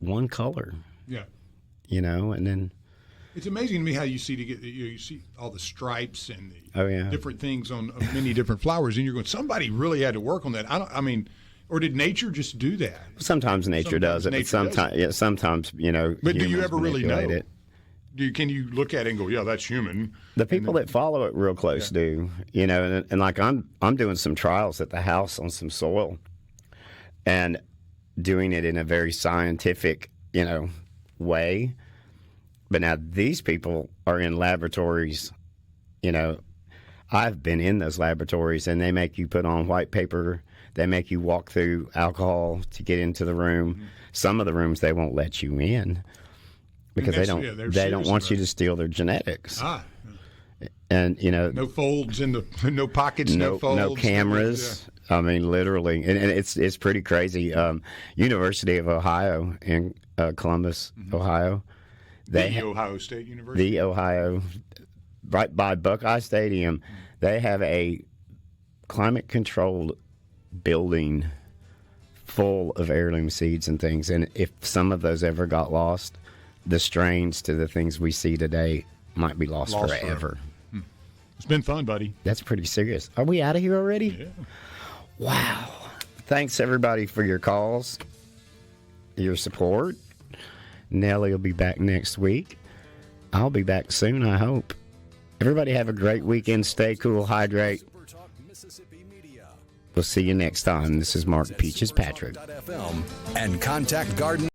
one color. Yeah. And then it's amazing to me how you see all the stripes and the different things on many different flowers, and you're going, somebody really had to work on that. Or did nature just do that? Sometimes nature does it, but sometimes But do you ever really know? It. Can you look at it and go, yeah, that's human? The people that follow it real close do, and like I'm doing some trials at the house on some soil, and doing it in a very scientific, way. But now these people are in laboratories, I've been in those laboratories, and they make you put on white paper. They make you walk through alcohol to get into the room. Mm-hmm. Some of the rooms they won't let you in. Because they don't want you to steal their genetics. And no folds in no pockets, no folds, no cameras. Yeah. I mean, literally, and it's pretty crazy. University of Ohio in Columbus, Ohio. Ohio State University. Right by Buckeye Stadium, they have a climate-controlled building full of heirloom seeds and things. And if some of those ever got lost, the strains to the things we see today might be lost forever. It's been fun, buddy. That's pretty serious. Are we out of here already? Yeah. Wow. Thanks, everybody, for your calls, your support. Nellie will be back next week. I'll be back soon, I hope. Everybody have a great weekend. Stay cool, hydrate. We'll see you next time. This is Mark Peaches Patrick. And contact Garden.